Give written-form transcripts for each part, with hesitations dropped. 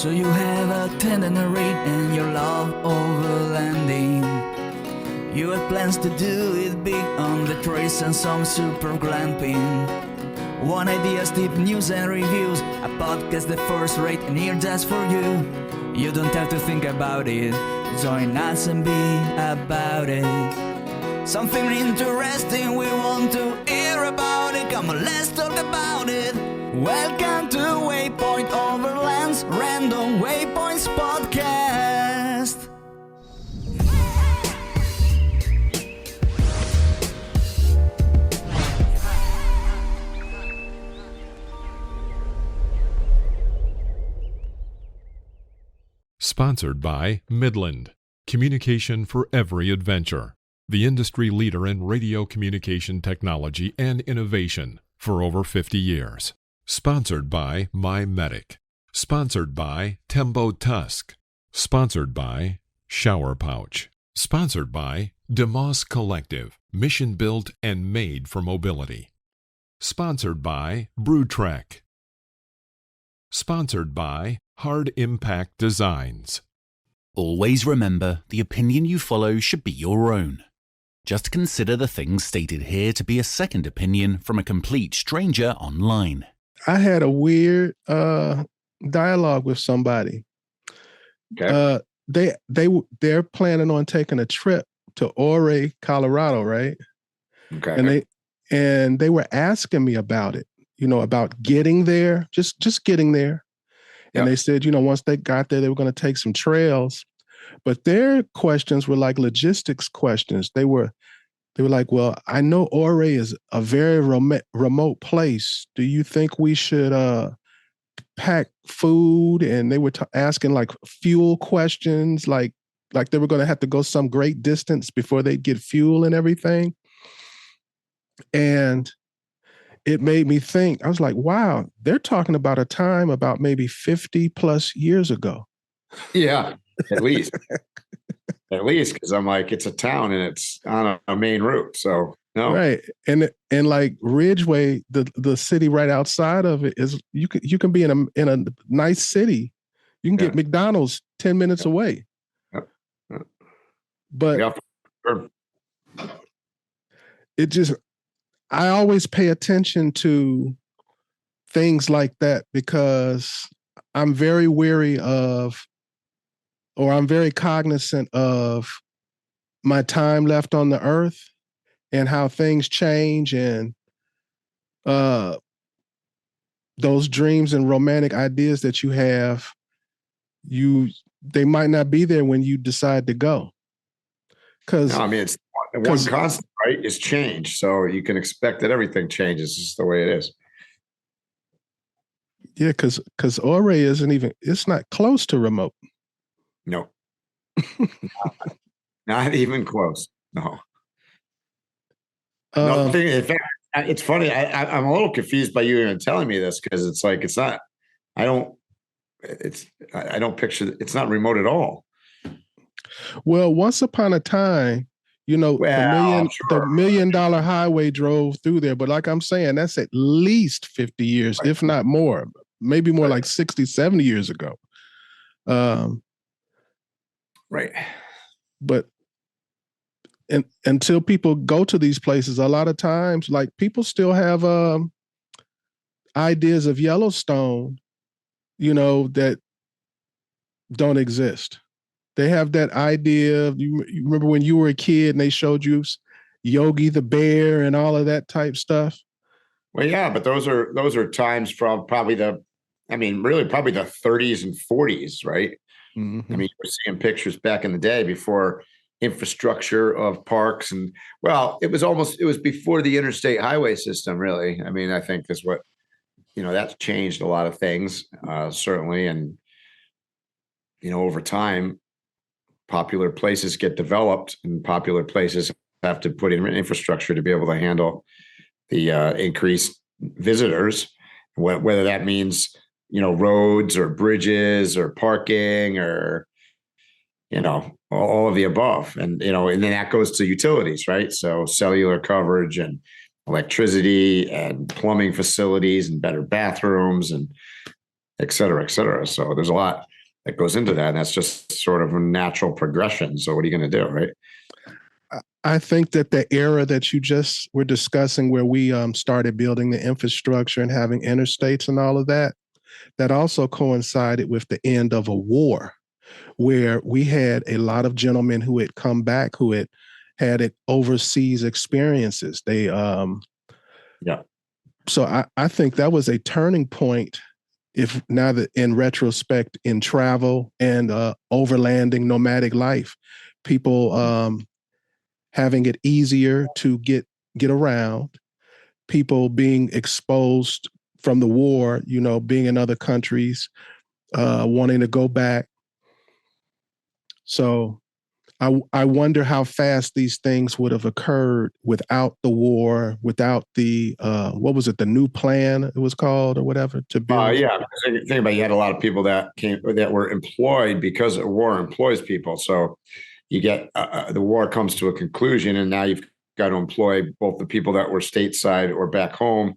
So you have a tender read and your love overlanding. You have plans to do it big on the trails and some super glamping. One ideas, deep news and reviews, a podcast the first rate and here just for you. You don't have to think about it, join us and be about it. Something interesting we want to hear about it, come on let's talk about it. Welcome to Waypoint Overland's Random Waypoints Podcast. Sponsored by MIDLAND Communication for Every Adventure, the industry leader in radio communication technology and innovation for over 50 years. Sponsored by MYMEDIC. Sponsored by TEMBO TUSK. Sponsored by Shower Pouch. Sponsored by DMOS Collective, mission built and made for mobility. Sponsored by BrewTrek. Sponsored by Hard Impact Designs. Always remember, the opinion you follow should be your own. Just consider the things stated here to be a second opinion from a complete stranger online. I had a weird dialogue with somebody. Okay. They're planning on taking a trip to Ouray, Colorado, right? Okay. And they were asking me about it, about getting there, just getting there. And they said, once they got there, they were going to take some trails. But their questions were like logistics questions. They were like, well, I know Ouray is a very remote place. Do you think we should pack food? And they were asking like fuel questions, like they were going to have to go some great distance before they'd get fuel and everything. And it made me think, I was like, wow, they're talking about a time about maybe 50 plus years ago. Yeah, at least. At least, because I'm like, it's a town and it's on a main route. So, no. Right. And like Ridgeway, the city right outside of it is, you can be in a nice city. You can get McDonald's 10 minutes away. But it just, I always pay attention to things like that because I'm very wary of, or I'm very cognizant of my time left on the earth and how things change, and those dreams and romantic ideas that you have, they might not be there when you decide to go. No, I mean, it's one constant, right? Is change. So you can expect that everything changes. It's just the way it is. Yeah, because Ouray it's not close to remote. No. Not even close. No. Nothing. In fact, it's funny. I'm a little confused by you even telling me this, because it's like, it's not, I don't picture, it's not remote at all. Well, once upon a time, the $1 million highway drove through there. But like I'm saying, that's at least 50 years, if not more, maybe more like 60, 70 years ago. Right. But until people go to these places, a lot of times, like, people still have ideas of Yellowstone, that don't exist. They have that idea of, you remember when you were a kid and they showed you Yogi the Bear and all of that type stuff? Well, yeah, but those are times from probably the 30s and 40s, right? Mm-hmm. I mean, you were seeing pictures back in the day before infrastructure of parks, and it was before the interstate highway system, really. I mean, I think that's what, that's changed a lot of things, certainly. And, over time, popular places get developed, and popular places have to put in infrastructure to be able to handle the increased visitors, whether that means, roads or bridges or parking or, all of the above. And, and then that goes to utilities, right? So cellular coverage and electricity and plumbing facilities and better bathrooms and et cetera, et cetera. So there's a lot that goes into that. And that's just sort of a natural progression. So what are you going to do, right? I think that the era that you just were discussing, where we started building the infrastructure and having interstates and all of that, that also coincided with the end of a war, where we had a lot of gentlemen who had come back, who had overseas experiences. They, yeah. So I think that was a turning point. If now that in retrospect, in travel and overlanding nomadic life, people having it easier to get around, people being exposed from the war, being in other countries, wanting to go back. So I wonder how fast these things would have occurred without the war, without the, what was it, the new plan it was called or whatever to build? Yeah. Think about it, you had a lot of people that were employed because war employs people. So you get the war comes to a conclusion, and now you've got to employ both the people that were stateside or back home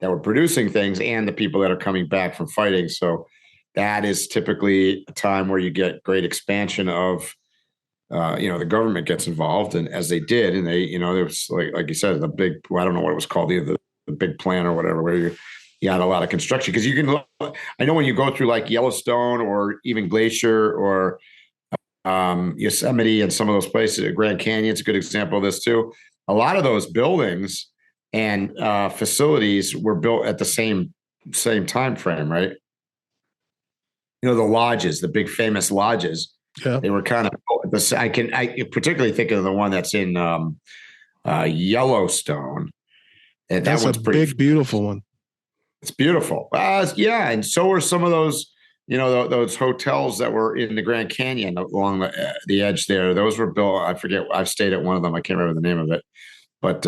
that were producing things and the people that are coming back from fighting. So that is typically a time where you get great expansion of, the government gets involved, and as they did, and they, there was like you said, the big, I don't know what it was called, the big plan or whatever, where you had a lot of construction, because you can, I know when you go through like Yellowstone or even Glacier or Yosemite and some of those places, Grand Canyon's a good example of this too. A lot of those buildings and facilities were built at the same time frame, right? The lodges, the big famous lodges. Yeah. They were kind of, I particularly think of the one that's in Yellowstone. And that's one's a pretty big, beautiful one. It's beautiful. Yeah. And so were some of those, those hotels that were in the Grand Canyon along the edge there. Those were built, I forget, I've stayed at one of them. I can't remember the name of it. But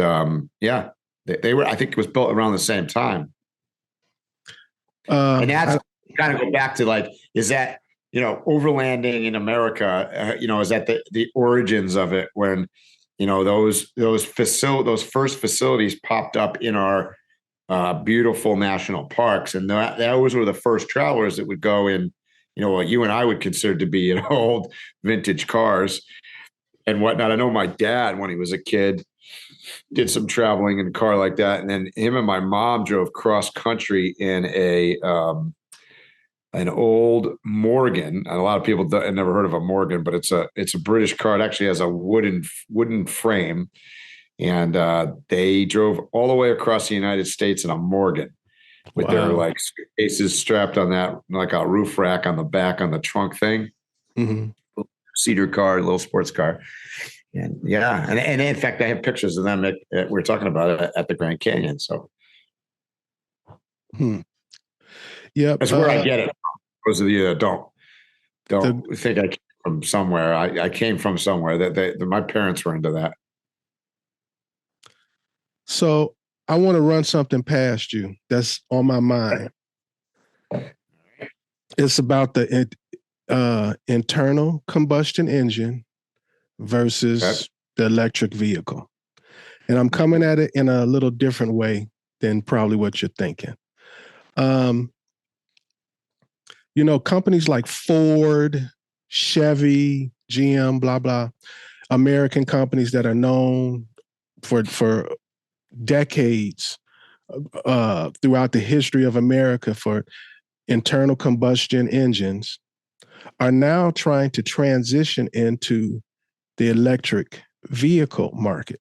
yeah, they were, I think it was built around the same time. And that's kind of go back to like, is that, overlanding in America, is that the origins of it, when, those first facilities popped up in our beautiful national parks. And those were the first travelers that would go in, what you and I would consider to be old vintage cars and whatnot. I know my dad, when he was a kid, did some traveling in a car like that. And then him and my mom drove cross country in an old Morgan. And a lot of people have never heard of a Morgan, but it's a British car. It actually has a wooden frame. And they drove all the way across the United States in a Morgan with their like suitcases strapped on that, like a roof rack on the back on the trunk thing. Mm-hmm. Cedar car, little sports car. And yeah. And in fact, I have pictures of them we're talking about it at the Grand Canyon. So. Yeah, that's where I get it. Those of you that don't think I came from somewhere. I came from somewhere that my parents were into that. So I want to run something past you that's on my mind. It's about the internal combustion engine versus the electric vehicle. And I'm coming at it in a little different way than probably what you're thinking. Companies like Ford, Chevy, GM, blah, blah, American companies that are known for decades throughout the history of America for internal combustion engines, are now trying to transition into the electric vehicle market.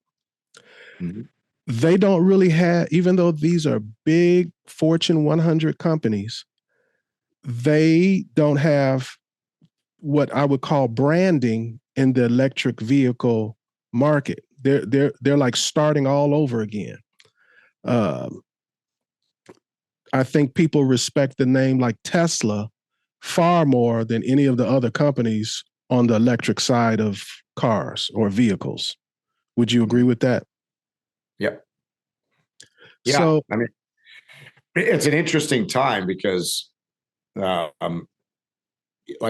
Mm-hmm. They don't really have, even though these are big Fortune 100 companies, they don't have what I would call branding in the electric vehicle market. They're like starting all over again. I think people respect the name like Tesla far more than any of the other companies on the electric side of cars or vehicles. Would you agree with that? Yep. Yeah. So, I mean, it's an interesting time because, like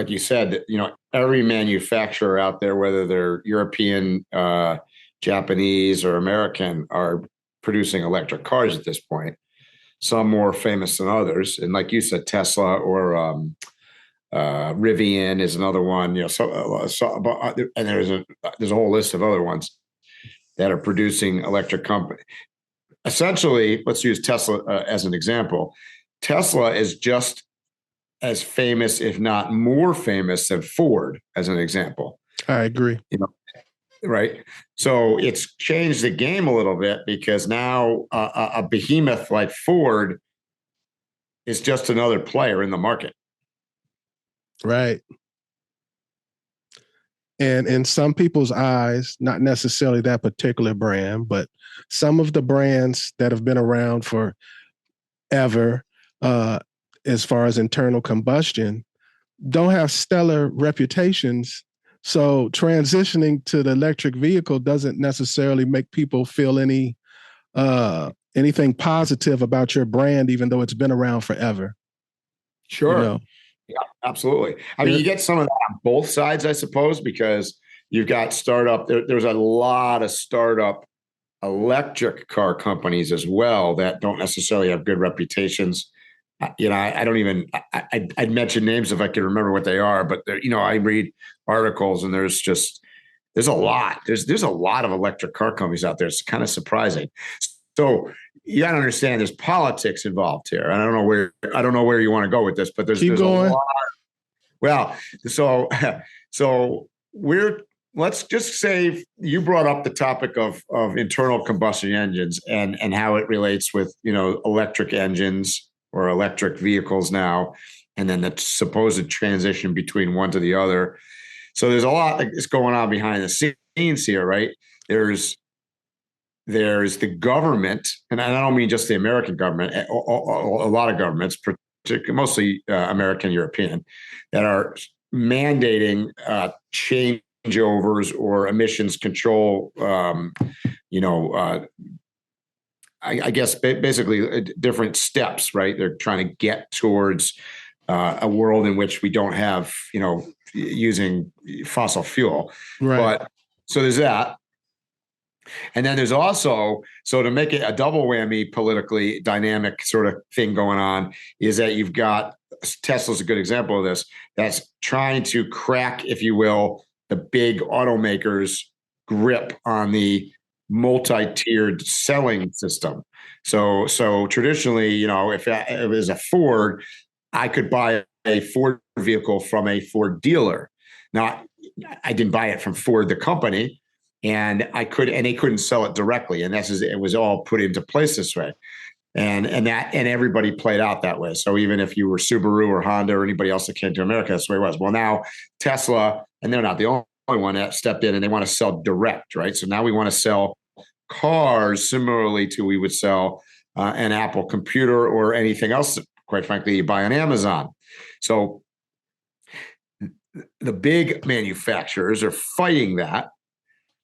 you said, every manufacturer out there, whether they're European, Japanese, or American, are producing electric cars at this point. Some more famous than others, and like you said, Tesla or Rivian is another one, you know, and there's a whole list of other ones that are producing electric company. Essentially, let's use Tesla as an example. Tesla is just as famous, if not more famous, than Ford, as an example. I agree. You know, right? So it's changed the game a little bit because now a behemoth like Ford is just another player in the market. Right. And in some people's eyes, not necessarily that particular brand, but some of the brands that have been around forever, as far as internal combustion, don't have stellar reputations. So transitioning to the electric vehicle doesn't necessarily make people feel anything positive about your brand, even though it's been around forever. Sure. You know? Yeah, absolutely. I mean, you get some of that on both sides, I suppose, because you've got startup. There's a lot of startup electric car companies as well that don't necessarily have good reputations. You know, I don't even. I'd mention names if I could remember what they are, but you know, I read articles and there's a lot. There's a lot of electric car companies out there. It's kind of surprising. So you got to understand there's politics involved here. And I don't know where you want to go with this, but there's a lot. Well, so let's just say you brought up the topic of internal combustion engines and how it relates with, you know, electric engines or electric vehicles now, and then the supposed transition between one to the other. So there's a lot that's going on behind the scenes here, right? There's the government, and I don't mean just the American government, a lot of governments, particularly mostly American, European, that are mandating changeovers or emissions control, I guess basically different steps, right? They're trying to get towards a world in which we don't have, you know, using fossil fuel. Right. But so there's that. And then there's also, so to make it a double whammy politically dynamic sort of thing going on, is that you've got Tesla's a good example of this, that's trying to crack, if you will, the big automakers' grip on the multi-tiered selling system. So traditionally, you know, if it was a Ford, I could buy a Ford vehicle from a Ford dealer. Now, I didn't buy it from Ford, the company. And they couldn't sell it directly. And it was all put into place this way. And everybody played out that way. So even if you were Subaru or Honda or anybody else that came to America, that's the way it was. Well, now Tesla, and they're not the only one that stepped in, and they want to sell direct, right? So now we want to sell cars similarly to we would sell an Apple computer or anything else, quite frankly, you buy on Amazon. So the big manufacturers are fighting that,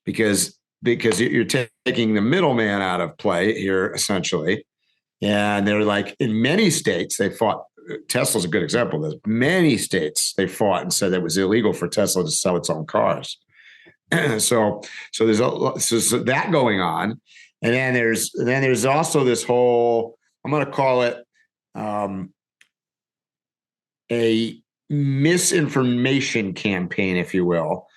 because you're taking the middleman out of play here, essentially. And they're like, in many states, they fought. Tesla's a good example of this. Many states, they fought and said it was illegal for Tesla to sell its own cars. So there's that going on. And then there's also this whole, I'm going to call it a misinformation campaign, if you will,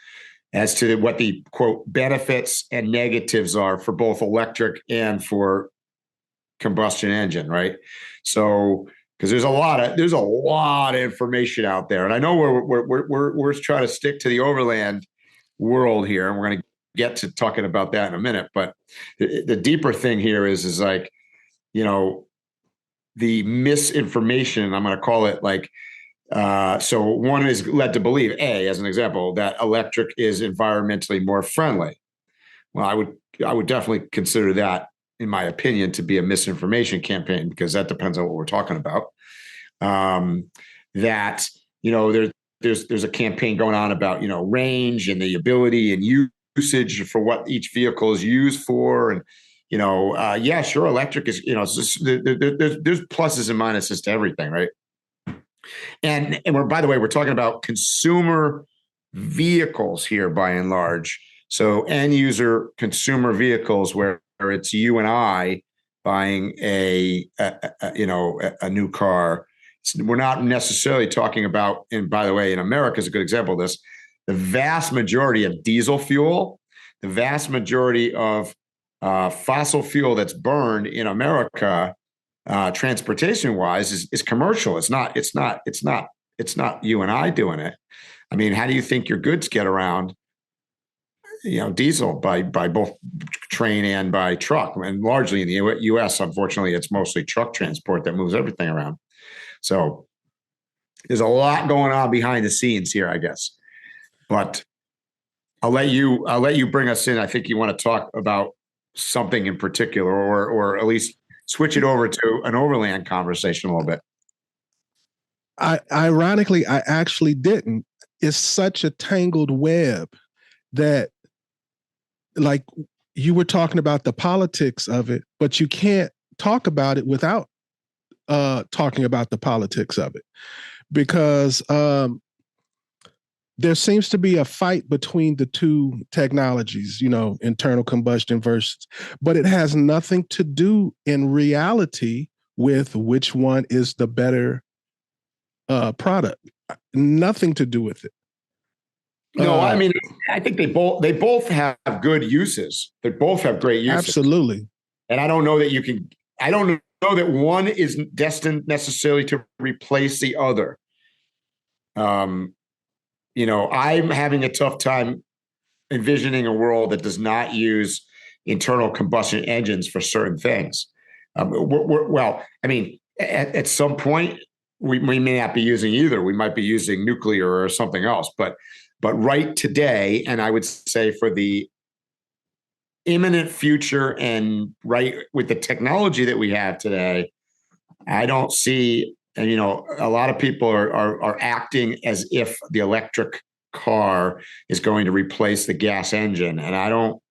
as to what the quote benefits and negatives are for both electric and for combustion engine, right? So because there's a lot of information out there, and I know we're trying to stick to the Overland world here, and we're going to get to talking about that in a minute. But the deeper thing here is like, you know, the misinformation. I'm going to call it like. So one is led to believe, as an example, that electric is environmentally more friendly. Well, I would definitely consider that, in my opinion, to be a misinformation campaign, because that depends on what we're talking about. That, you know, there's a campaign going on about, you know, range and the ability and usage for what each vehicle is used for, and you know, yeah, sure, electric is, you know, there's pluses and minuses to everything, right? And by the way, we're talking about consumer vehicles here by and large. So end user consumer vehicles where it's you and I buying a new car, we're not necessarily talking about, and by the way, in America is a good example of this, the vast majority of diesel fuel, the vast majority of fossil fuel that's burned in America, transportation wise, is commercial. It's not you and I doing it. I mean, how do you think your goods get around? Diesel by both train and by truck, and largely in the U.S. Unfortunately, it's mostly truck transport that moves everything around. So there's a lot going on behind the scenes here, I guess. But I'll let you bring us in. I think you want to talk about something in particular, or at least switch it over to an Overland conversation a little bit. Ironically, I actually didn't. It's such a tangled web that, like, you were talking about the politics of it, but you can't talk about it without talking about the politics of it, because there seems to be a fight between the two technologies, internal combustion versus, but it has nothing to do in reality with which one is the better product. Nothing to do with it. No, I mean, I think they both have good uses. They both have great uses. Absolutely. And I don't know that I don't know that one is destined necessarily to replace the other. I'm having a tough time envisioning a world that does not use internal combustion engines for certain things. At some point, we may not be using either. We might be using nuclear or something else. But right today, and I would say for the imminent future, and right with the technology that we have today, I don't see. And a lot of people are acting as if the electric car is going to replace the gas engine, and I don't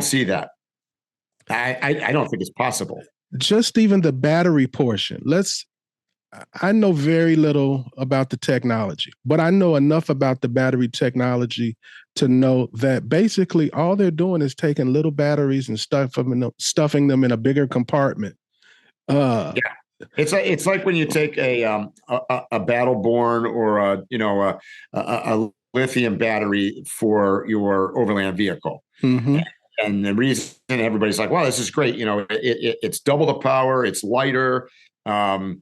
see that. I don't think it's possible. Just even the battery portion. I know very little about the technology, but I know enough about the battery technology to know that basically all they're doing is taking little batteries and stuffing them in a bigger compartment. Yeah. It's like when you take a Battleborn or a lithium battery for your Overland vehicle. Mm-hmm. And the reason everybody's like, wow, this is great. It's double the power. It's lighter. There's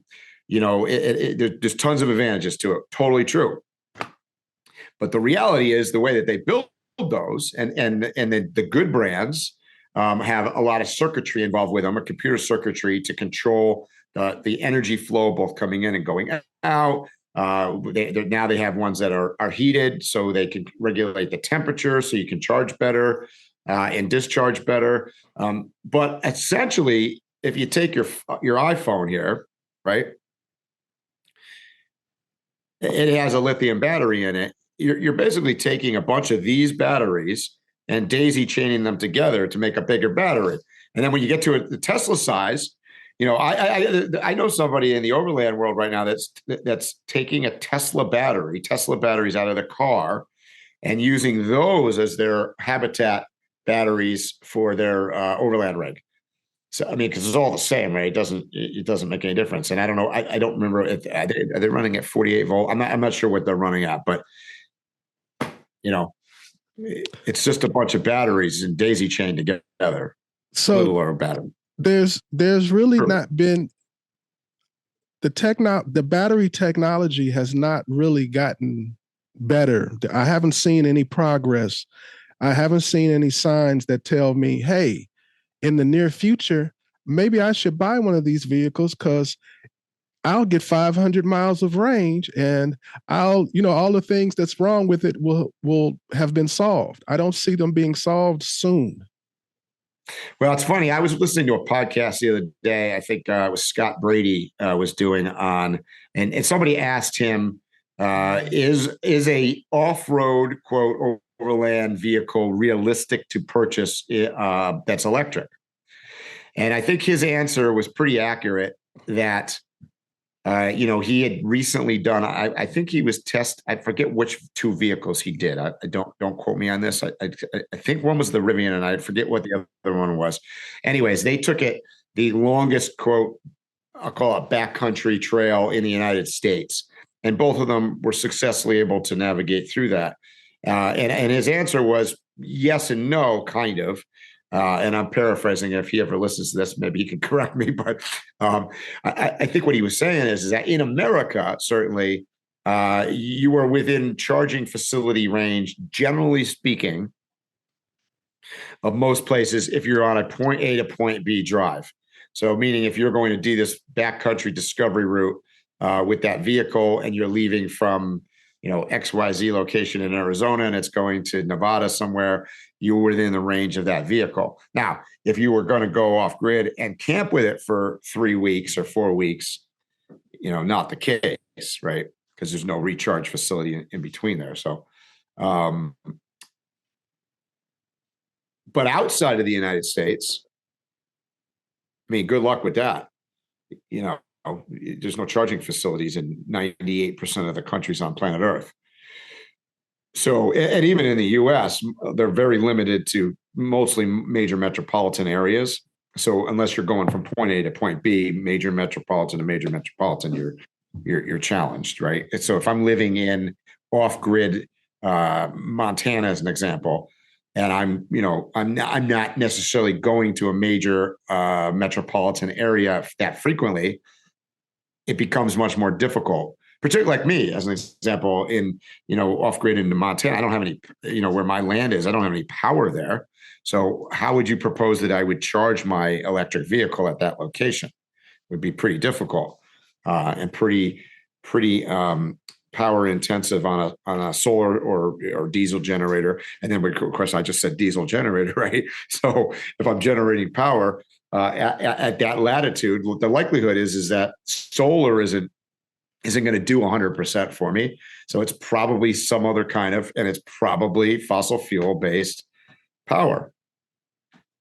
tons of advantages to it. Totally true. But the reality is the way that they build those, and the good brands have a lot of circuitry involved with them, a computer circuitry to control the energy flow, both coming in and going out. Now they have ones that are heated, so they can regulate the temperature, so you can charge better and discharge better. But essentially, if you take your iPhone here, right, it has a lithium battery in it. You're basically taking a bunch of these batteries and daisy chaining them together to make a bigger battery. And then when you get to the Tesla size, I know somebody in the Overland world right now that's taking a Tesla batteries out of the car and using those as their habitat batteries for their Overland rig. So, I mean, because it's all the same, right? It doesn't make any difference. And I don't know. I don't remember. Are they running at 48 volt? I'm not sure what they're running at, but it's just a bunch of batteries and daisy chained together. So little battery. There's really not been the battery technology has not really gotten better. I haven't seen any progress. I haven't seen any signs that tell me, hey, in the near future, maybe I should buy one of these vehicles because I'll get 500 miles of range and all the things that's wrong with it will have been solved. I don't see them being solved soon. Well, it's funny. I was listening to a podcast the other day. I think it was Scott Brady was doing on, and somebody asked him, is a off-road, quote, Overland vehicle realistic to purchase that's electric? And I think his answer was pretty accurate that, he had recently done, I think he was I forget which two vehicles he did. I don't quote me on this. I think one was the Rivian and I forget what the other one was. Anyways, they took it the longest, quote, I'll call it backcountry trail in the United States. And both of them were successfully able to navigate through that. And his answer was yes and no, kind of. And I'm paraphrasing. If he ever listens to this, maybe he can correct me. But I think what he was saying is that in America, certainly, you are within charging facility range, generally speaking, of most places if you're on a point A to point B drive. So meaning if you're going to do this backcountry discovery route with that vehicle and you're leaving from, XYZ location in Arizona and it's going to Nevada somewhere, you're within the range of that vehicle. Now, if you were going to go off grid and camp with it for 3 weeks or 4 weeks, not the case, right? Because there's no recharge facility in between there. So, but outside of the United States, I mean, good luck with that. There's no charging facilities in 98% of the countries on planet Earth. So, and even in the US, they're very limited to mostly major metropolitan areas. So unless you're going from point A to point B, major metropolitan to major metropolitan, you're challenged, right? And so if I'm living in off-grid Montana, as an example, and I'm not necessarily going to a major metropolitan area that frequently, it becomes much more difficult. Particularly like me, as an example, in off-grid in Montana, I don't have any, where my land is, I don't have any power there. So how would you propose that I would charge my electric vehicle at that location? It would be pretty difficult and pretty power intensive on a solar or diesel generator. And then, of course, I just said diesel generator, right? So if I'm generating power at that latitude, the likelihood is that solar isn't going to do 100% for me. So it's probably some other kind of, and it's probably fossil fuel based power,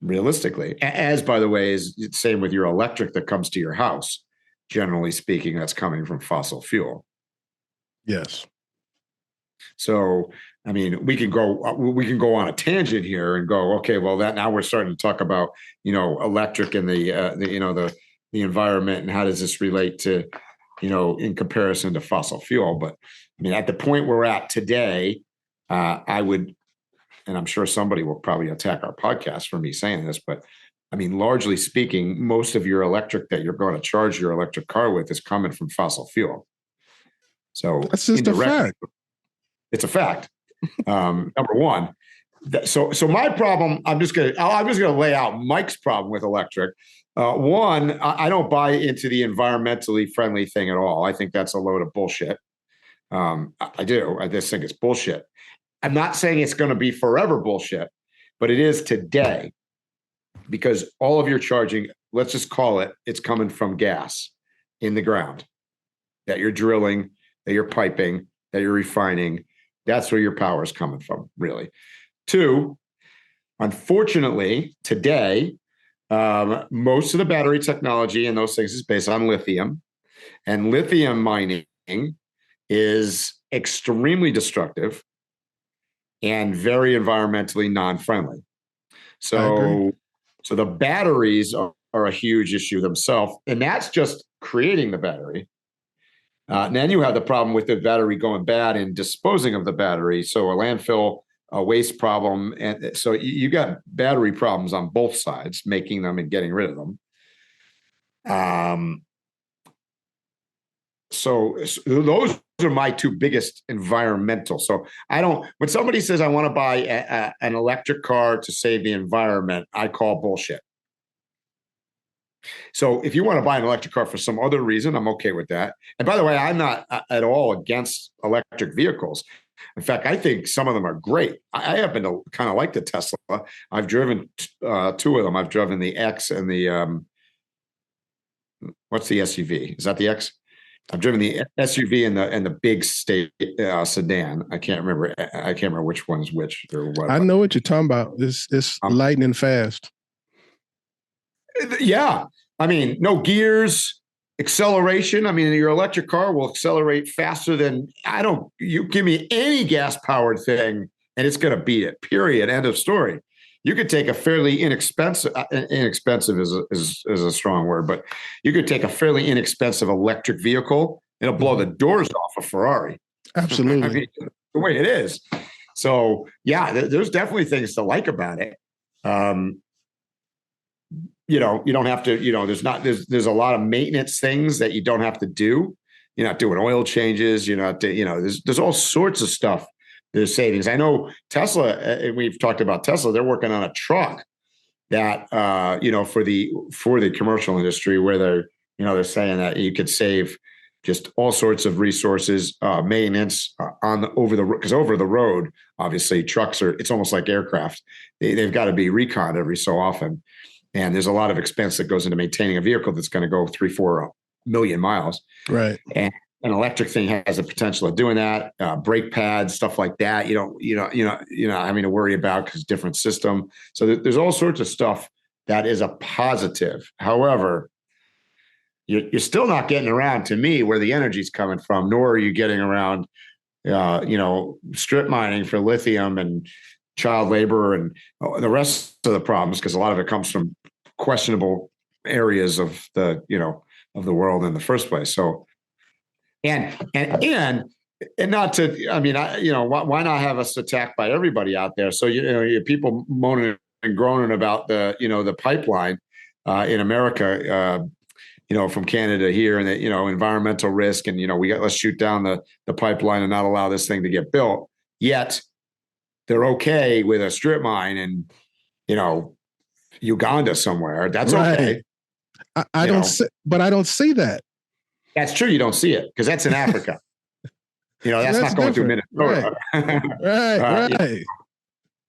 realistically. As, by the way, is the same with your electric that comes to your house. Generally speaking, that's coming from fossil fuel. Yes. So, I mean, we can go on a tangent here and go, okay, well, that now we're starting to talk about, electric and the environment and how does this relate to, in comparison to fossil fuel. But I mean, at the point we're at today, I would, and I'm sure somebody will probably attack our podcast for me saying this, but I mean, largely speaking, most of your electric that you're going to charge your electric car with is coming from fossil fuel. So that's just a fact. It's a fact. Number one. So my problem, I'm just gonna lay out Mike's problem with electric. One, I don't buy into the environmentally friendly thing at all. I think that's a load of bullshit. I do. I just think it's bullshit. I'm not saying it's going to be forever bullshit, but it is today because all of your charging, let's just call it, it's coming from gas in the ground that you're drilling, that you're piping, that you're refining. That's where your power is coming from, really. Two, unfortunately, today, most of the battery technology and those things is based on lithium, and lithium mining is extremely destructive and very environmentally non-friendly. So the batteries are a huge issue themselves, and that's just creating the battery. And then you have the problem with the battery going bad and disposing of the battery. So a landfill, a waste problem. And so you got battery problems on both sides, making them and getting rid of them. So those are my two biggest environmental. So when somebody says I want to buy an electric car to save the environment, I call bullshit. So if you want to buy an electric car for some other reason, I'm okay with that. And by the way, I'm not at all against electric vehicles. In fact, I think some of them are great. I happen to kind of like the Tesla. I've driven two of them. I've driven the X and the what's the SUV? Is that the X? I've driven the SUV and the big state sedan. I can't remember which one's which or what. I know what you're talking about. It's lightning fast. Yeah. I mean, no gears, acceleration. I mean, your electric car will accelerate faster than you give me any gas powered thing and it's going to beat it, period. End of story. you could take a fairly inexpensive is a strong word, but you could take a fairly inexpensive electric vehicle. It'll blow the doors off a Ferrari. Absolutely. I mean, the way it is. So yeah, there's definitely things to like about it. You don't have to, there's a lot of maintenance things that you don't have to do. You're not doing oil changes. You're not, there's all sorts of stuff. There's savings. I know Tesla, and we've talked about Tesla, they're working on a truck that, for the commercial industry where they're saying that you could save just all sorts of resources, maintenance over the road, obviously trucks it's almost like aircraft. They've got to be reconned every so often. And there's a lot of expense that goes into maintaining a vehicle that's going to go 3-4 million miles. Right. And an electric thing has the potential of doing that. Brake pads, stuff like that. You're not having to worry about because different system. So there's all sorts of stuff that is a positive. However, you're still not getting around to me where the energy is coming from, nor are you getting around, strip mining for lithium and child labor and the rest of the problems, because a lot of it comes from questionable areas of the world in the first place. So, and not to, why not have us attacked by everybody out there? So, you people moaning and groaning about the pipeline in America, from Canada here, and the, environmental risk, and, let's shoot down the pipeline and not allow this thing to get built. Yet they're okay with a strip mine in, Uganda somewhere. That's right. Okay. I don't see that. That's true. You don't see it because that's in Africa. That's not going different. Through Minnesota. Right.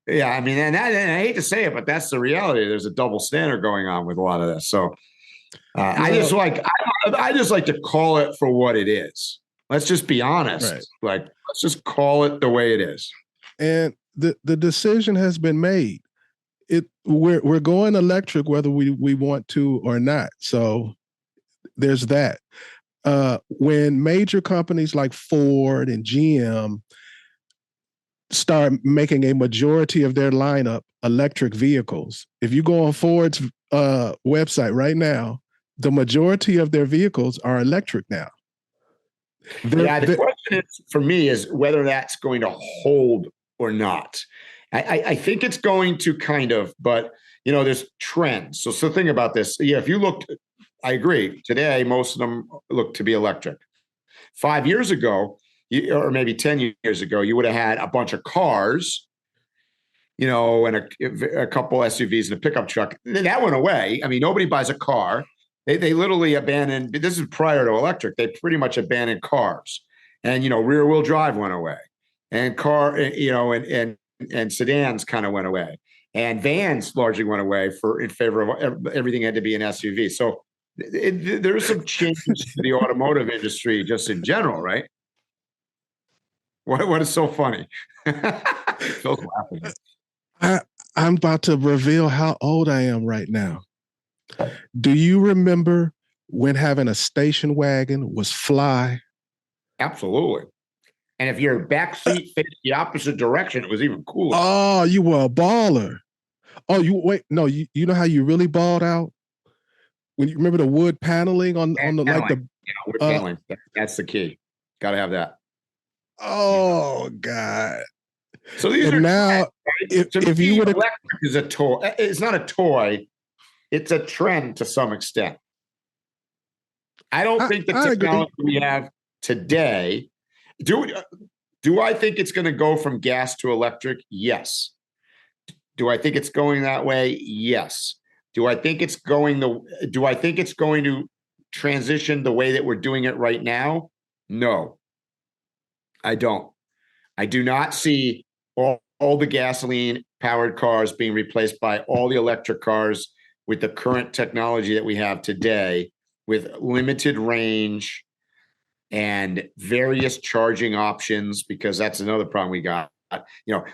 Yeah. I mean, and I hate to say it, but that's the reality. There's a double standard going on with a lot of this. So I just like to call it for what it is. Let's just be honest. Right. Like, let's just call it the way it is. And the decision has been made. We're going electric whether we want to or not. So there's that. When major companies like Ford and GM start making a majority of their lineup electric vehicles, if you go on Ford's website right now, the majority of their vehicles are electric now. The question for me is whether that's going to hold or not. I think it's going to kind of, but there's trends. So think about this. Yeah, if you looked, I agree. Today, most of them look to be electric. 5 years ago, or maybe 10 years ago, you would have had a bunch of cars, and a couple SUVs and a pickup truck. That went away. I mean, nobody buys a car. They literally abandoned. This is prior to electric. They pretty much abandoned cars, and rear wheel drive went away, and and sedans kind of went away, and vans largely went away in favor of everything had to be an SUV. So there's some changes to the automotive industry just in general, right? What is so funny? Phil's laughing. I'm about to reveal how old I am right now. Do you remember when having a station wagon was fly? Absolutely. And if your back seat faced the opposite direction, it was even cooler. Oh, you were a baller. Oh, you know how you really balled out? When you remember the wood paneling on the like the wood paneling. That's the key. Got to have that. Oh God. So these are now trends, right? if you would have, electric is a toy. It's not a toy. It's a trend to some extent. I don't think the technology we have today. Do I think it's going to go from gas to electric? Yes. Do I think it's going that way? Yes. Do I think it's going to transition the way that we're doing it right now? No. I don't. I do not see all the gasoline powered cars being replaced by all the electric cars with the current technology that we have today, with limited range and various charging options, because that's another problem we got.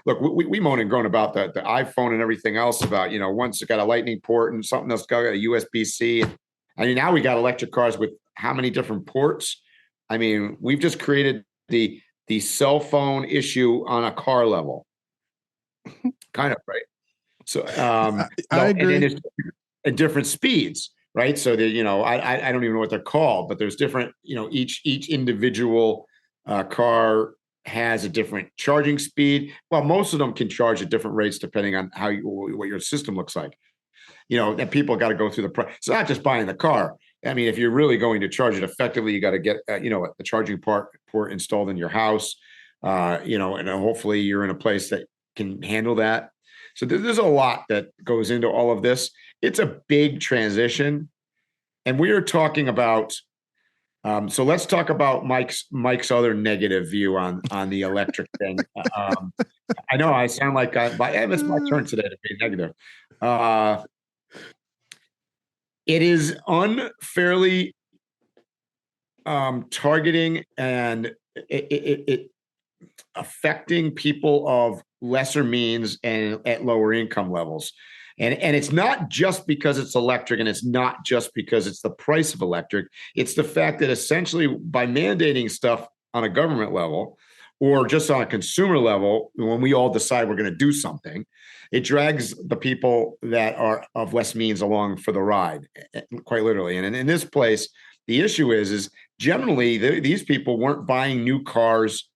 Look, we moan and groan about the iPhone and everything else about, once it got a lightning port and something else got a USB-C. I mean, now we got electric cars with how many different ports? I mean, we've just created the cell phone issue on a car level. Kind of, right? So, I agree. and then it's at different speeds, right? So that, I don't even know what they're called, but there's different, each individual car has a different charging speed. Well, most of them can charge at different rates depending on what your system looks like. That people got to go through the process. It's not just buying the car. I mean, if you're really going to charge it effectively, you got to get, a charging port installed in your house, and hopefully you're in a place that can handle that. So there's a lot that goes into all of this. It's a big transition. And we are talking about, so let's talk about Mike's other negative view on the electric thing. I know I sound like it's my turn today to be negative. It is unfairly targeting and it affecting people of lesser means and at lower income levels. And it's not just because it's electric, and it's not just because it's the price of electric. It's the fact that essentially by mandating stuff on a government level or just on a consumer level, when we all decide we're going to do something, it drags the people that are of less means along for the ride, quite literally. And in this place, the issue is generally these people weren't buying new cars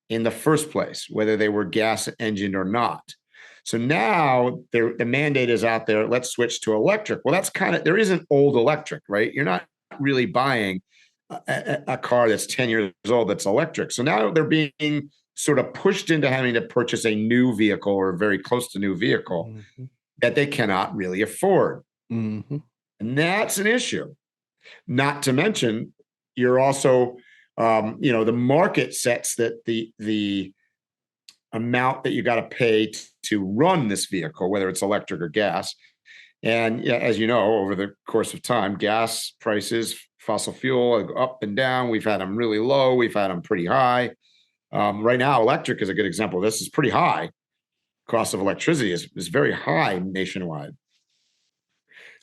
in the first place, whether they were gas engined or not. So now the mandate is out there, let's switch to electric. Well, there is an old electric, right? You're not really buying a car that's 10 years old that's electric. So now they're being sort of pushed into having to purchase a new vehicle or very close to new vehicle that they cannot really afford. And that's an issue. Not to mention, you're also, the market sets that the amount that you got to pay to run this vehicle, whether it's electric or gas. And as you know, over the course of time, gas prices, fossil fuel go up and down. We've had them really low. We've had them pretty high. Right now, electric is a good example. This is pretty high. Cost of electricity is very high nationwide.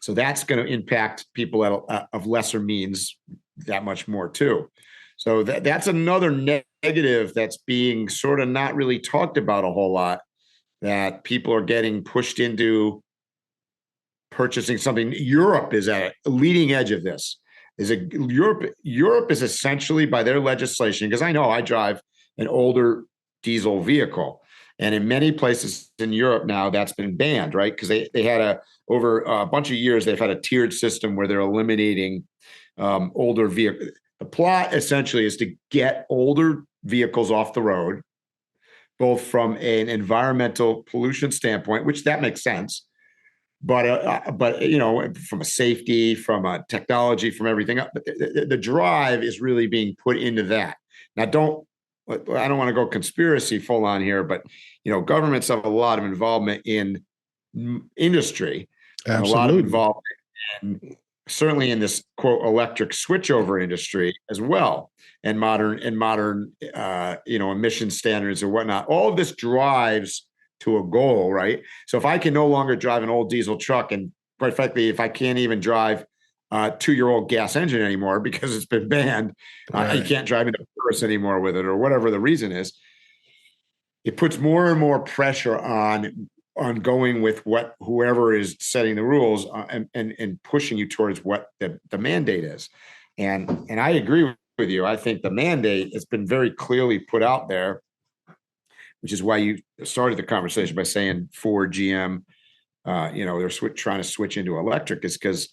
So that's going to impact people of lesser means that much more too. So that's another negative that's being sort of not really talked about a whole lot, that people are getting pushed into purchasing something. Europe is at a leading edge of this. Europe is essentially, by their legislation, because I know I drive an older diesel vehicle, and in many places in Europe now that's been banned, right? Because they had over a bunch of years, they've had a tiered system where they're eliminating older vehicles. The plot essentially is to get older vehicles off the road, both from an environmental pollution standpoint, which that makes sense, but from a safety, from a technology, from everything else. The drive is really being put into that. Now, I don't want to go conspiracy full on here, but governments have a lot of involvement in industry, and a lot of involvement in, certainly in this quote electric switchover industry as well, and modern emission standards and whatnot. All of this drives to a goal, right? So if I can no longer drive an old diesel truck, and quite frankly, if I can't even drive a 2-year-old gas engine anymore because it's been banned, you can't drive into Paris anymore with it, or whatever the reason is, it puts more and more pressure on going with whoever is setting the rules and pushing you towards what the mandate is. And I agree with you. I think the mandate has been very clearly put out there, which is why you started the conversation by saying Ford, GM, they're trying to switch into electric, is because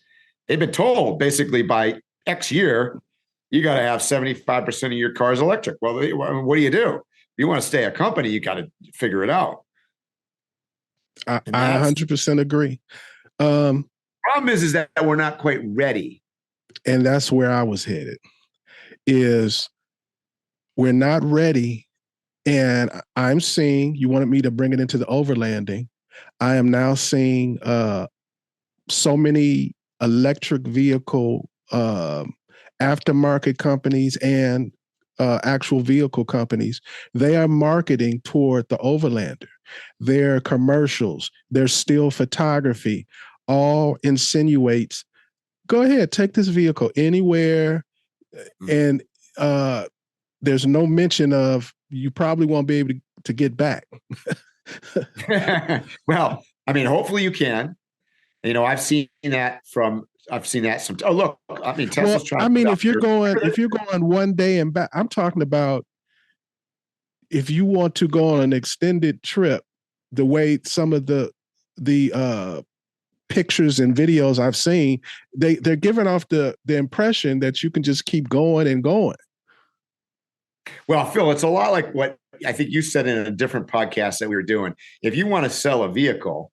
they've been told basically by X year, you got to have 75% of your cars electric. Well, what do? If you want to stay a company, you got to figure it out. I 100% agree. Problem is that we're not quite ready. And that's where I was headed, is we're not ready. And I'm seeing, you wanted me to bring it into the overlanding. I am now seeing so many electric vehicle aftermarket companies and actual vehicle companies. They are marketing toward the overlander. Their commercials, their still photography, all insinuates, go ahead, take this vehicle anywhere. And there's no mention of, you probably won't be able to get back. Well, I mean, hopefully you can. You know, I've seen that some. Oh, look, I mean, Tesla's trying. I mean, if you're going one day and back, I'm talking about if you want to go on an extended trip, the way some of the pictures and videos I've seen, they're giving off the impression that you can just keep going and going. Well, Phil, it's a lot like what I think you said in a different podcast that we were doing. If you want to sell a vehicle,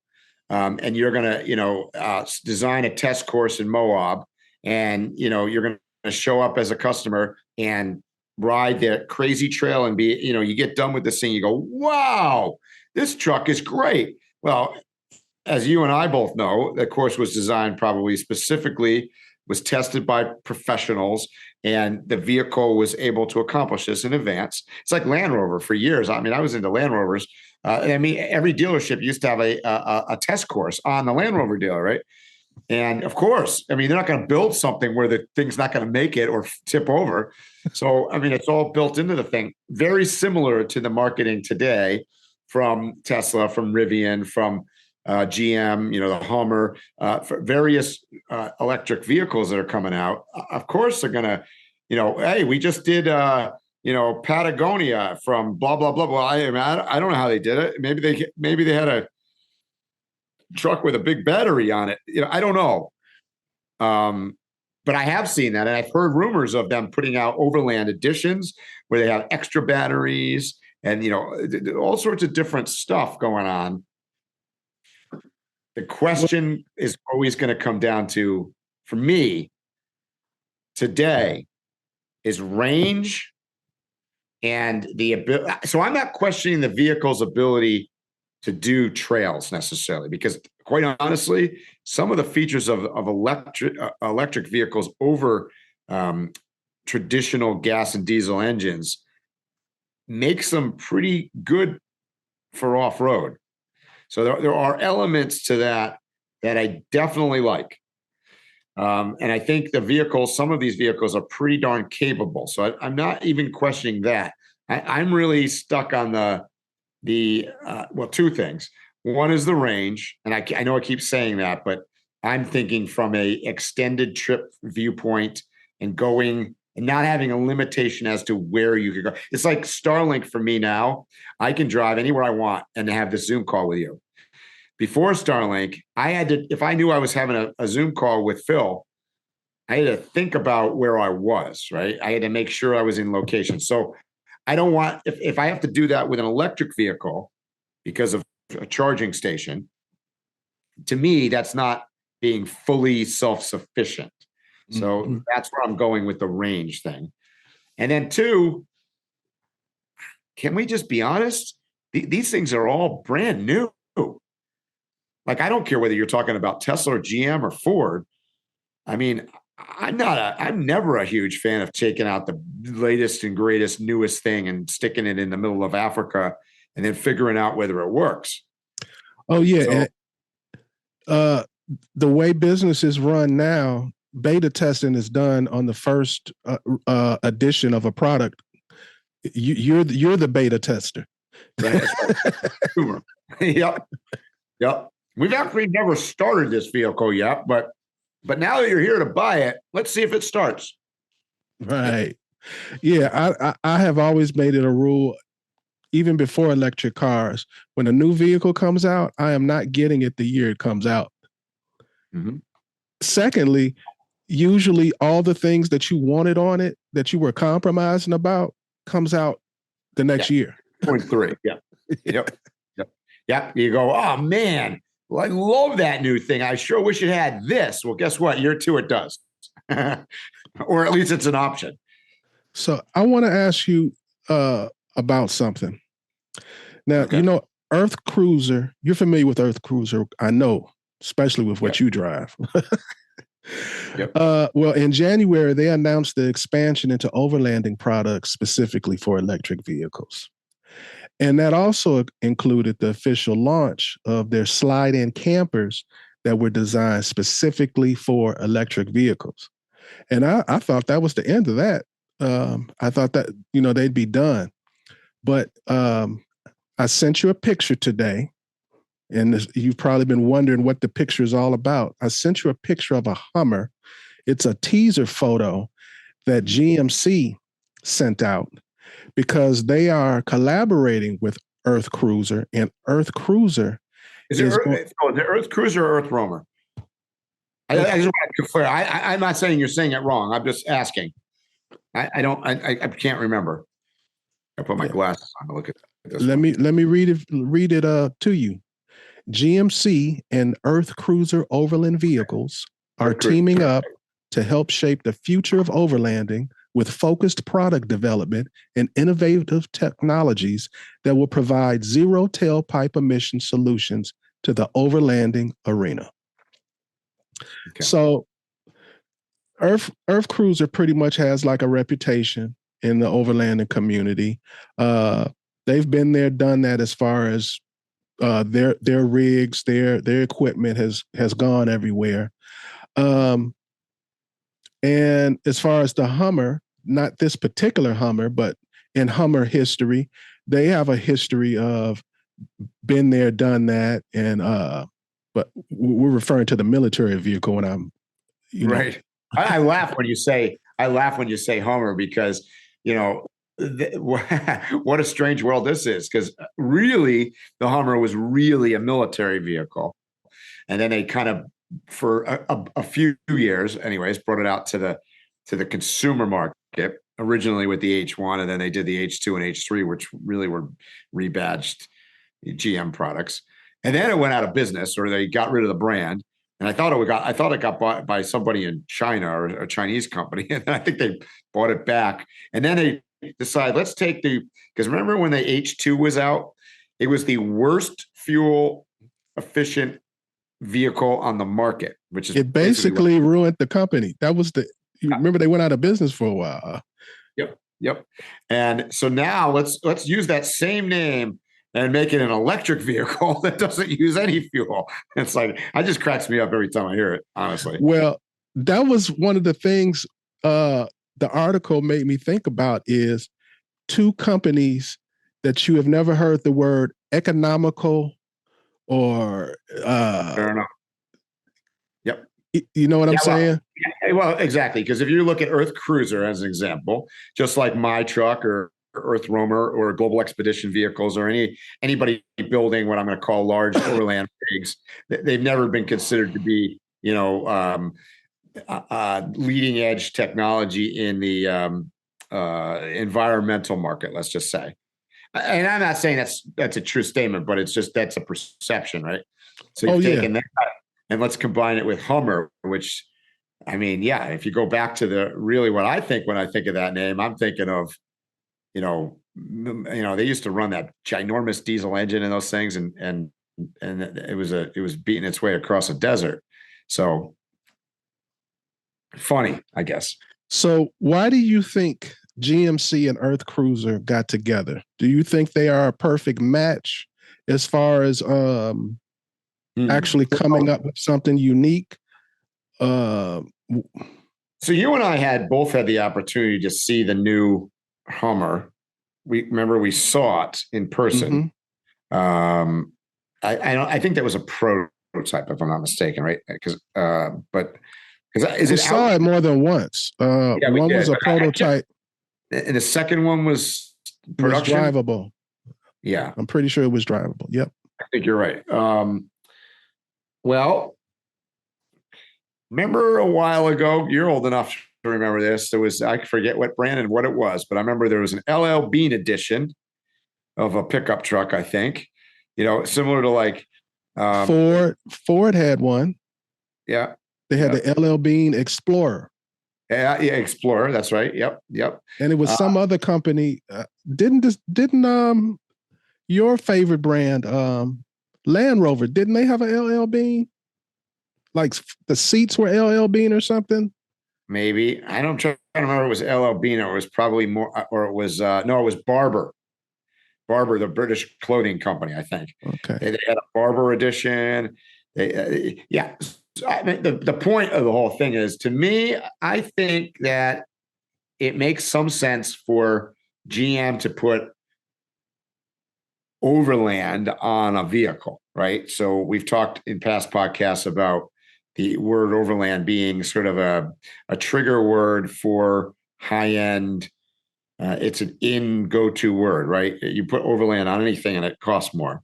and you're going to, design a test course in Moab, and you're going to show up as a customer and ride that crazy trail and be, you get done with this thing, you go, wow, this truck is great. Well, as you and I both know, the course was designed probably specifically, was tested by professionals, and the vehicle was able to accomplish this in advance. It's like Land Rover for years. I mean, I was into Land Rovers. I mean, every dealership used to have a test course on the Land Rover dealer, right? And of course, I mean, they're not going to build something where the thing's not going to make it or tip over. So, I mean, it's all built into the thing. Very similar to the marketing today from Tesla, from Rivian, from GM, the Hummer, for various electric vehicles that are coming out. Of course, they're going to, hey, we just did, Patagonia from blah, blah, blah, blah. I don't know how they did it. Maybe they had a truck with a big battery on it. I don't know. But I have seen that, and I've heard rumors of them putting out Overland editions where they have extra batteries and, all sorts of different stuff going on. The question is always going to come down to, for me, today, is range and the ability. So I'm not questioning the vehicle's ability to do trails necessarily, because quite honestly, some of the features of electric vehicles over traditional gas and diesel engines makes them pretty good for off-road. So there are elements to that I definitely like. And I think some of these vehicles are pretty darn capable. So I'm not even questioning that. I'm really stuck on two things. One is the range. And I know I keep saying that, but I'm thinking from a extended trip viewpoint and going and not having a limitation as to where you could go. It's like Starlink for me now. I can drive anywhere I want and have this Zoom call with you. Before Starlink, I had to, if I knew I was having a Zoom call with Phil, I had to think about where I was, right? I had to make sure I was in location. So I don't want, if I have to do that with an electric vehicle because of a charging station, to me, that's not being fully self-sufficient. So that's where I'm going with the range thing. And then two, can we just be honest? These things are all brand new. Like, I don't care whether you're talking about Tesla or GM or Ford. I mean, I'm never a huge fan of taking out the latest and greatest, newest thing and sticking it in the middle of Africa and then figuring out whether it works. Oh, yeah. So, the way businesses run now, beta testing is done on the first edition of a product. You're the beta tester. Right. Yep. We've actually never started this vehicle yet, but now that you're here to buy it, let's see if it starts. Right. Yeah, I have always made it a rule, even before electric cars, when a new vehicle comes out, I am not getting it the year it comes out. Mm-hmm. Secondly, usually all the things that you wanted on it, that you were compromising about, comes out the next year. 0.3. Yeah. Yep. You go, oh man, I love that new thing. I sure wish it had this. Well, guess what? Year 2, it does. Or at least it's an option. So I want to ask you about something. Now, okay. Earth Cruiser, you're familiar with Earth Cruiser, I know, especially with what you drive. Yep. Well, in January, they announced the expansion into overlanding products specifically for electric vehicles. And that also included the official launch of their slide-in campers that were designed specifically for electric vehicles. And I thought that was the end of that. I thought that, they'd be done. But I sent you a picture today And you've probably been wondering what the picture is all about. I sent you a picture of a Hummer. It's a teaser photo that GMC sent out because they are collaborating with Earth Cruiser, and Earth Cruiser is it the Earth Cruiser or Earth Roamer? I just want to be clear. I'm not saying you're saying it wrong. I'm just asking. I can't remember. I put my glasses on to look at this. Let me read it to you. GMC and Earth Cruiser Overland vehicles are teaming up to help shape the future of overlanding with focused product development and innovative technologies that will provide zero tailpipe emission solutions to the overlanding arena. Okay. So Earth Cruiser pretty much has like a reputation in the overlanding community. They've been there, done that as far as their rigs, their equipment has gone everywhere. And as far as the Hummer, not this particular Hummer, but in Hummer history, they have a history of been there, done that, and but we're referring to the military vehicle when I'm, right. I laugh when you say Hummer because what a strange world this is, because really the Hummer was really a military vehicle, and then they kind of for a few years anyways brought it out to the consumer market, originally with the H1, and then they did the H2 and H3, which really were rebadged GM products, and then it went out of business, or they got rid of the brand. And I thought it got bought by somebody in China or a Chinese company, and I think they bought it back, and then they decide, let's take because remember when the H2 was out, it was the worst fuel efficient vehicle on the market, which is it basically ruined the company. That was you remember they went out of business for a while. Yep. And so now let's use that same name and make it an electric vehicle that doesn't use any fuel. It's like, it just cracks me up every time I hear it, honestly. Well, that was one of the things the article made me think about, is two companies that you have never heard the word economical or fair enough. Yep. You know what I'm saying? Well, exactly. Because if you look at Earth Cruiser as an example, just like my truck or Earth Roamer or Global Expedition vehicles or anybody building what I'm going to call large overland rigs, they've never been considered to be, leading edge technology in the environmental market, let's just say. And I'm not saying that's a true statement, but it's just that's a perception, right? So you've taken that and let's combine it with Hummer, which, I mean, yeah, if you go back to really what I think when I think of that name, I'm thinking of, they used to run that ginormous diesel engine in those things, and it was beating its way across a desert. So funny, I guess. So why do you think GMC and Earth Cruiser got together? Do you think they are a perfect match as far as actually coming up with something unique? So you and I both had the opportunity to see the new Hummer. We saw it in person. Mm-hmm. I think that was a prototype, if I'm not mistaken, right? Because we saw it more than once. One was a prototype, and the second one was production. Was drivable. Yeah, I'm pretty sure it was drivable. Yep, I think you're right. Well, remember a while ago, you're old enough to remember this. There was, I forget what brand and what it was, but I remember there was an LL Bean edition of a pickup truck, I think, similar to like Ford had one. Yeah. They had the LL Bean Explorer. Yeah, Explorer. That's right. Yep. And it was some other company. Didn't your favorite brand, Land Rover, didn't they have a LL Bean? Like the seats were LL Bean or something? Maybe. I don't try to remember it was LL Bean, or it was probably more, or it was, it was Barber. Barber, the British clothing company, I think. Okay. They had a Barber edition. Yeah. I mean, the point of the whole thing is, to me, I think that it makes some sense for GM to put Overland on a vehicle, right? So we've talked in past podcasts about the word Overland being sort of a trigger word for high end. It's an go-to word, right? You put Overland on anything and it costs more.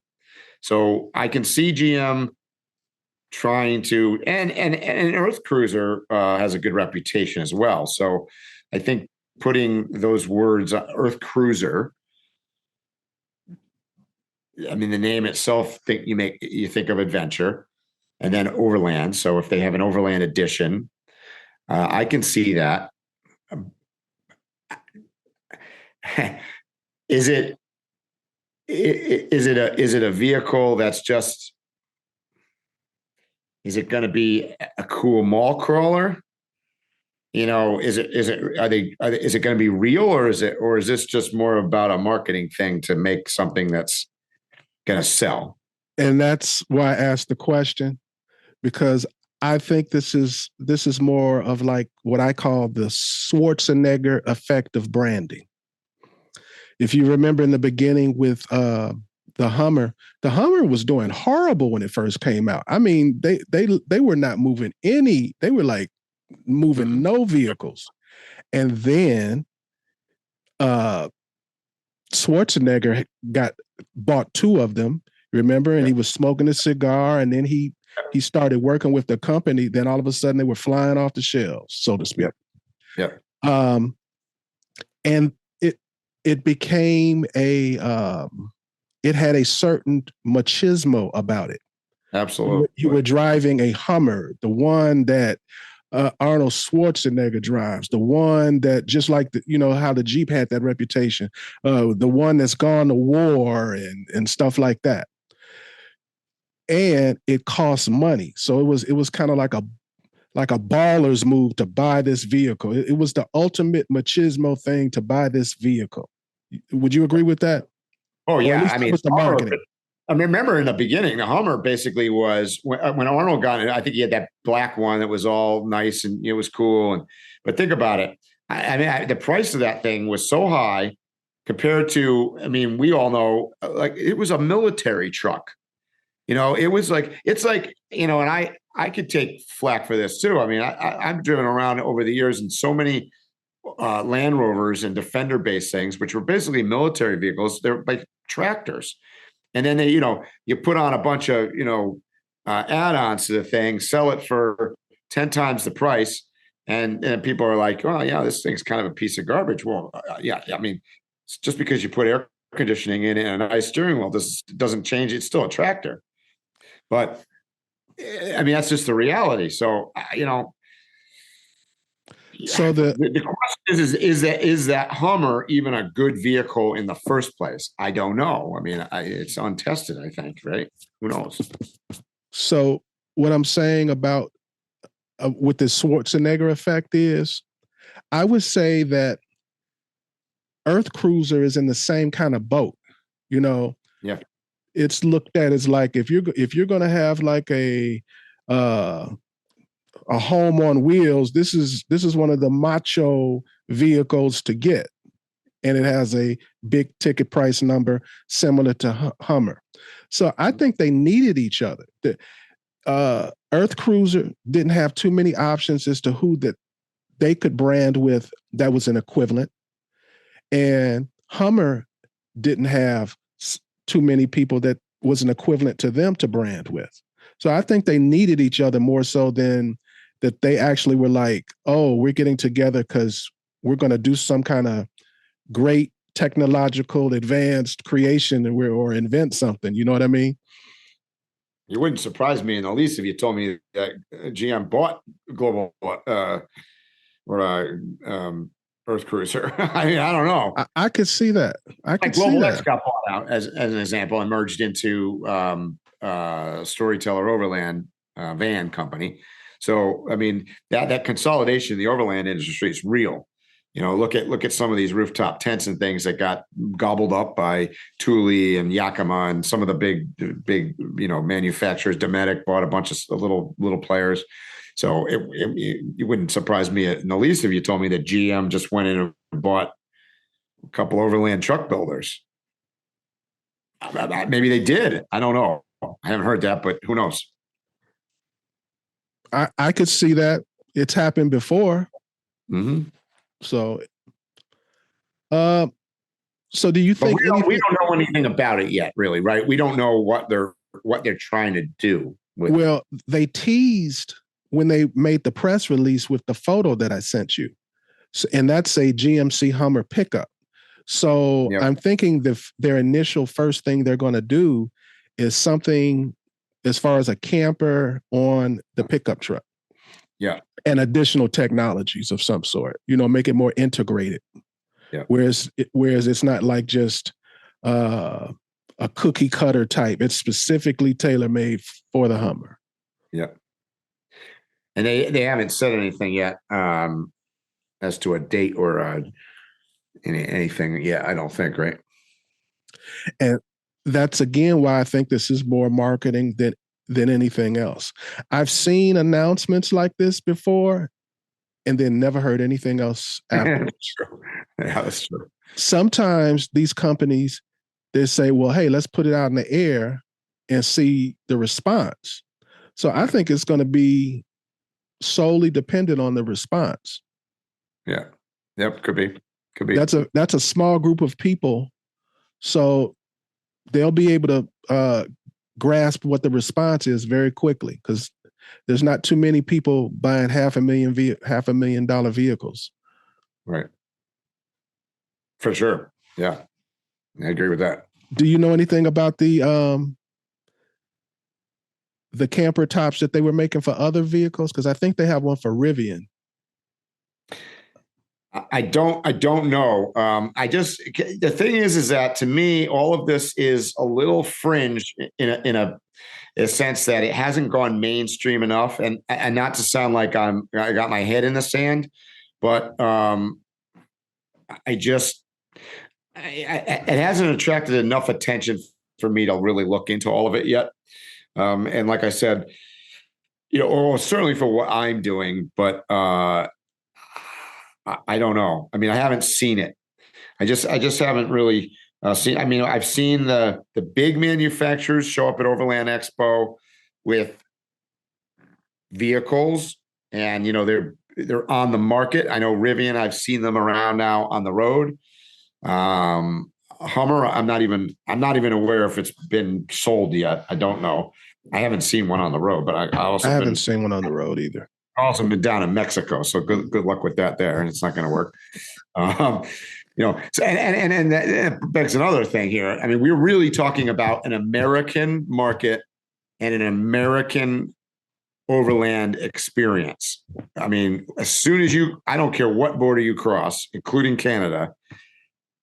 So I can see GM trying to, and Earth Cruiser has a good reputation as well. So I think putting those words, Earth Cruiser, I mean, the name itself, you think of adventure, and then Overland. So if they have an Overland edition, I can see that. Is it a vehicle that's just? Is it going to be a cool mall crawler? Is it going to be real, or is this just more about a marketing thing to make something that's going to sell? And that's why I asked the question, because I think this is more of like what I call the Schwarzenegger effect of branding. If you remember in the beginning with the Hummer was doing horrible when it first came out. I mean, they were not moving they were like moving no vehicles. And then Schwarzenegger bought two of them, remember? And he was smoking a cigar, and then he started working with the company. Then all of a sudden they were flying off the shelves, so to speak. Yeah. And it became it had a certain machismo about it. Absolutely. You were driving a Hummer, the one that Arnold Schwarzenegger drives, the one that, just like how the Jeep had that reputation, the one that's gone to war and stuff like that. And it costs money. So it was kind of like a baller's move to buy this vehicle. It was the ultimate machismo thing to buy this vehicle. Would you agree with that? Oh yeah, I mean, the marketing. I remember in the beginning, the Hummer basically was when Arnold got it. I think he had that black one that was all nice and it was cool. But think about it. I mean, the price of that thing was so high compared to. I mean, we all know, like, it was a military truck. It was like, it's like, and I could take flack for this too. I mean, I've driven around over the years in so many Land Rovers and Defender-based things, which were basically military vehicles. They're like tractors. And then you put on a bunch of, add-ons to the thing, sell it for 10 times the price. And people are like, well, yeah, this thing's kind of a piece of garbage. Well, yeah, I mean, just because you put air conditioning in it and a nice steering wheel, this doesn't change. It's still a tractor. But I mean, that's just the reality. So, so the question is that Hummer even a good vehicle in the first place? I don't know. I mean, it's untested, I think, right? Who knows? So what I'm saying about with the Schwarzenegger effect is, I would say that Earth Cruiser is in the same kind of boat. Yeah. It's looked at as like, if you're going to have like a home on wheels, this is one of the macho vehicles to get, and it has a big ticket price number similar to Hummer. So I think they needed each other. The Earth Cruiser didn't have too many options as to who that they could brand with that was an equivalent, and Hummer didn't have too many people that was an equivalent to them to brand with. So I think they needed each other more so than that they actually were like, oh, we're getting together because we're going to do some kind of great technological advanced creation or invent something. You know what I mean? You wouldn't surprise me in the least if you told me that GM bought Global Earth Cruiser. I mean, I don't know. I could see that. Global X got bought out as an example and merged into Storyteller Overland van company. So, I mean, that consolidation in the overland industry is real. Look at some of these rooftop tents and things that got gobbled up by Thule and Yakima and some of the big manufacturers. Dometic bought a bunch of little players. So it wouldn't surprise me in the least if you told me that GM just went in and bought a couple overland truck builders. Maybe they did. I don't know. I haven't heard that, but who knows? I could see that. It's happened before. Mm-hmm. So, so do you think we don't know anything about it yet, really, right? We don't know what they're trying to do with it. Well, they teased when they made the press release with the photo that I sent you. So, and that's a GMC Hummer pickup. So Yep. I'm thinking their initial first thing they're going to do is something as far as a camper on the pickup truck. Yeah. And additional technologies of some sort, make it more integrated. Yeah. Whereas it's not like just a cookie cutter type. It's specifically tailor-made for the Hummer. Yeah. And they haven't said anything yet as to a date or anything yet, I don't think, right? And that's again why I think this is more marketing than anything else. I've seen announcements like this before and then never heard anything else after. True. Yeah, that's true. Sometimes these companies, they say, well, hey, let's put it out in the air and see the response. So I think it's going to be solely dependent on the response. Yeah. Yep. Could be. That's a small group of people. So they'll be able to grasp what the response is very quickly because there's not too many people buying $500,000 vehicles. Right. For sure. Yeah. I agree with that. Do you know anything about the camper tops that they were making for other vehicles? Because I think they have one for Rivian. I don't know. The thing is that to me, all of this is a little fringe in a sense that it hasn't gone mainstream enough. And not to sound like I got my head in the sand, but it hasn't attracted enough attention for me to really look into all of it yet. And like I said, or certainly for what I'm doing, but I don't know. I mean, I haven't seen it. I just haven't really seen. I mean, I've seen the big manufacturers show up at Overland Expo with vehicles, and they're on the market. I know Rivian. I've seen them around now on the road. Hummer, I'm not even aware if it's been sold yet. I don't know. I haven't seen one on the road, but I haven't seen one on the road either. Also been down in Mexico, so good luck with that there, and it's not going to work. So and that begs another thing here. I mean, we're really talking about an American market and an American overland experience. I mean, as soon as I don't care what border you cross, including Canada,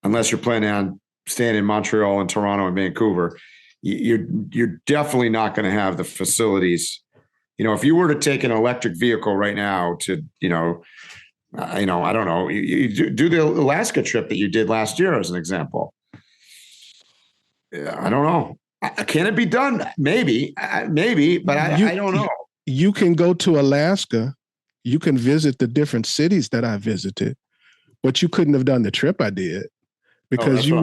unless you're planning on staying in Montreal and Toronto and Vancouver, you're definitely not going to have the facilities. If you were to take an electric vehicle right now to, I don't know, you do the Alaska trip that you did last year as an example. I don't know. Can it be done? Maybe, but I don't know. You can go to Alaska. You can visit the different cities that I visited, but you couldn't have done the trip I did because you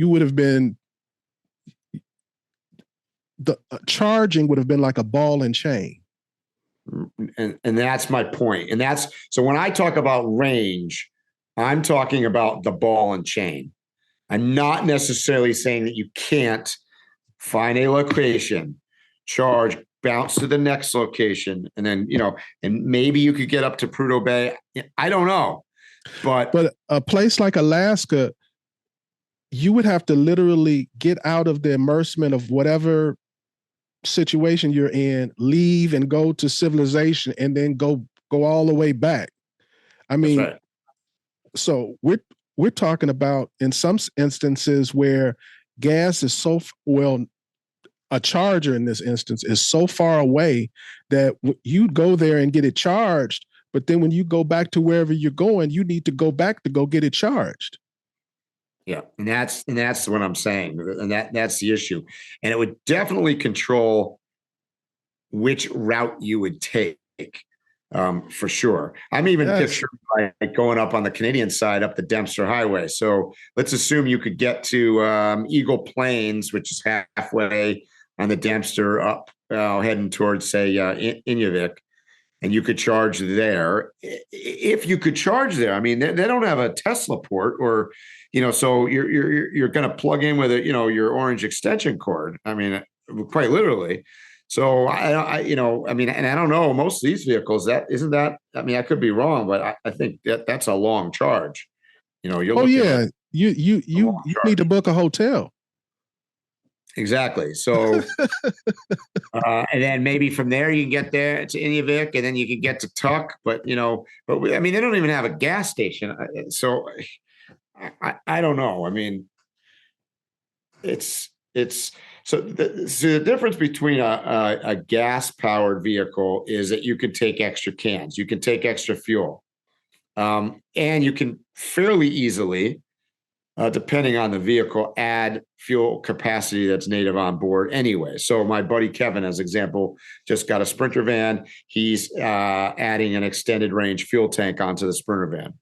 would have been. The charging would have been like a ball and chain. And that's my point. And so when I talk about range, I'm talking about the ball and chain. I'm not necessarily saying that you can't find a location, charge, bounce to the next location, and then, and maybe you could get up to Prudhoe Bay. I don't know. But a place like Alaska, you would have to literally get out of the immersement of whatever situation you're in, leave and go to civilization, and then go all the way back. I mean, right. So we're talking about in some instances where gas is a charger in this instance is so far away that you go there and get it charged, but then when you go back to wherever you're going, you need to go back to go get it charged. Yeah, and that's what I'm saying, and that's the issue, and it would definitely control which route you would take, for sure. I'm even picturing like going up on the Canadian side up the Dempster Highway. So let's assume you could get to Eagle Plains, which is halfway on the Dempster up heading towards, say, Inuvik, and you could charge there. If you could charge there, I mean, they don't have a Tesla port, or, so you're going to plug in with your orange extension cord. I mean, quite literally. So I mean, and I don't know, most of these vehicles, I could be wrong, but I think that's a long charge. You're looking at you need to book a hotel. Exactly. So, and then maybe from there you can get there to Inuvik, and then you can get to TUSK. But they don't even have a gas station. So, I don't know. I mean, so the difference between a gas powered vehicle is that you can take extra cans, you can take extra fuel, and you can fairly easily, depending on the vehicle, add fuel capacity that's native on board anyway. So my buddy Kevin, as example, just got a Sprinter van. He's adding an extended range fuel tank onto the Sprinter van.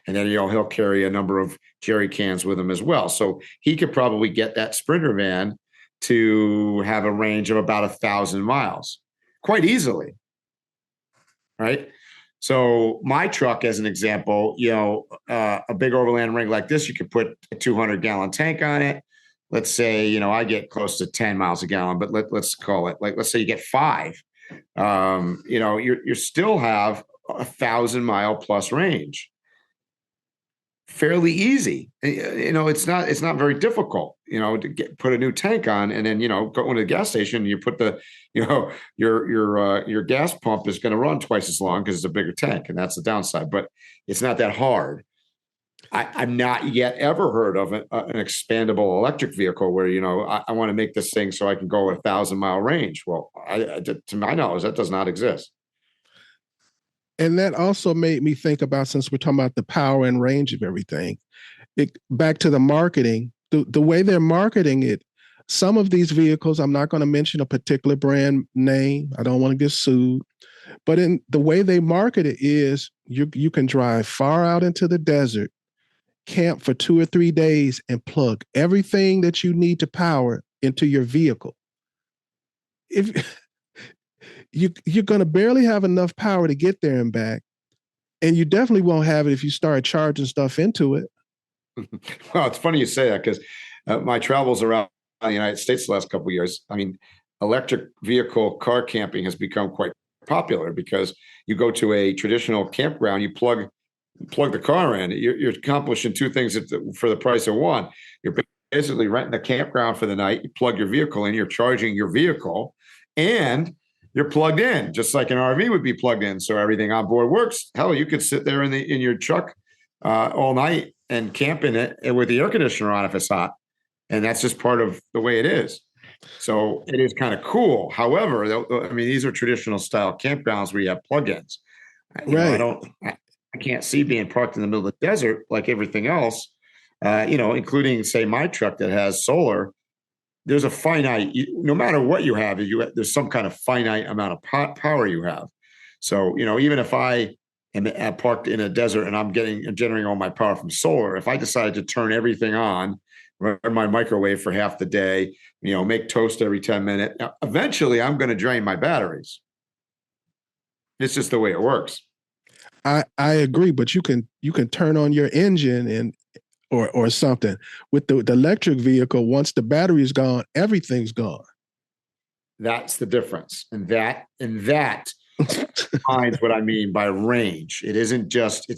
And then, he'll carry a number of jerry cans with him as well. So he could probably get that Sprinter van to have a range of about 1,000 miles quite easily. Right? So my truck, as an example, a big Overland rig like this, you could put a 200-gallon tank on it. Let's say, I get close to 10 miles a gallon, but let's call it, let's say you get 5. You still have 1,000-mile plus range. Fairly easy. It's not very difficult, to put a new tank on, and then, go into the gas station, and you put the, your gas pump is going to run twice as long because it's a bigger tank, and that's the downside, but it's not that hard. I've not yet ever heard of an expandable electric vehicle where, I want to make this thing so I can go 1,000-mile range. Well, to my knowledge, that does not exist. And that also made me think about, since we're talking about the power and range of everything, back to the marketing, the way they're marketing it. Some of these vehicles, I'm not going to mention a particular brand name. I don't want to get sued. But in the way they market it is you can drive far out into the desert, camp for 2 or 3 days, and plug everything that you need to power into your vehicle. You're going to barely have enough power to get there and back. And you definitely won't have it if you start charging stuff into it. Well, it's funny you say that, because my travels around the United States the last couple of years, I mean, electric vehicle car camping has become quite popular, because you go to a traditional campground, you plug the car in, you're accomplishing 2 things for the price of one. You're basically renting the campground for the night, you plug your vehicle in, you're charging your vehicle, and you're plugged in, just like an RV would be plugged in. So everything on board works. Hell, you could sit there in your truck all night and camp in it, and with the air conditioner on if it's hot. And that's just part of the way it is. So it is kind of cool. However, these are traditional style campgrounds where you have plugins. Right. I can't see being parked in the middle of the desert like everything else, including, say, my truck that has solar. There's a finite, no matter what you have, there's some kind of finite amount of power you have. So, even if I am parked in a desert and I'm generating all my power from solar, if I decided to turn everything on, run my microwave for half the day, make toast every 10 minutes, eventually I'm going to drain my batteries. It's just the way it works. I agree, but you can turn on your engine or something. With the electric vehicle, once the battery's gone, everything's gone. That's the difference. And that defines what I mean by range. It isn't just,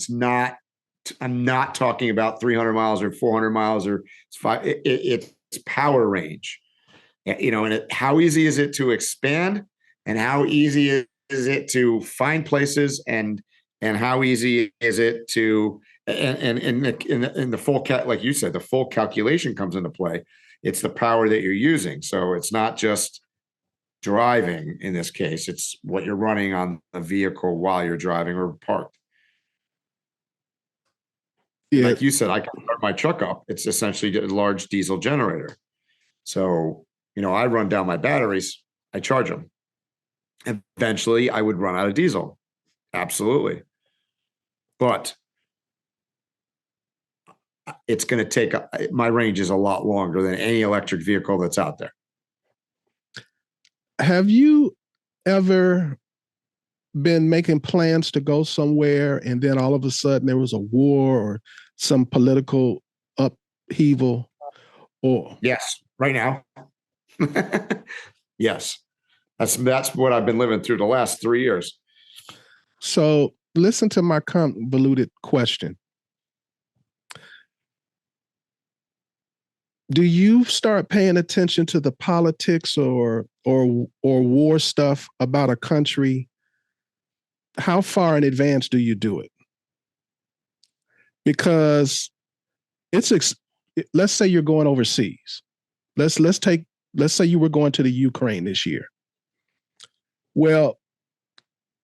I'm not talking about 300 miles or 400 miles or it's power range. And how easy is it to expand, and how easy is it to find places, and how easy is it to, and in the full like you said, the full calculation comes into play. It's the power that you're using. So it's not just driving in this case, it's what you're running on the vehicle while you're driving or parked. Yeah. Like you said, I can start my truck up. It's essentially a large diesel generator. So, I run down my batteries, I charge them. Eventually I would run out of diesel. Absolutely. But it's going to take, my range is a lot longer than any electric vehicle that's out there. Have you ever been making plans to go somewhere and then all of a sudden there was a war or some political upheaval? Or Yes, right now. Yes. That's what I've been living through the last 3 years. so listen to my convoluted question. Do you start paying attention to the politics or war stuff about a country? How far in advance do you do it? Because let's say you're going overseas. Let's say you were going to the Ukraine this year. Well,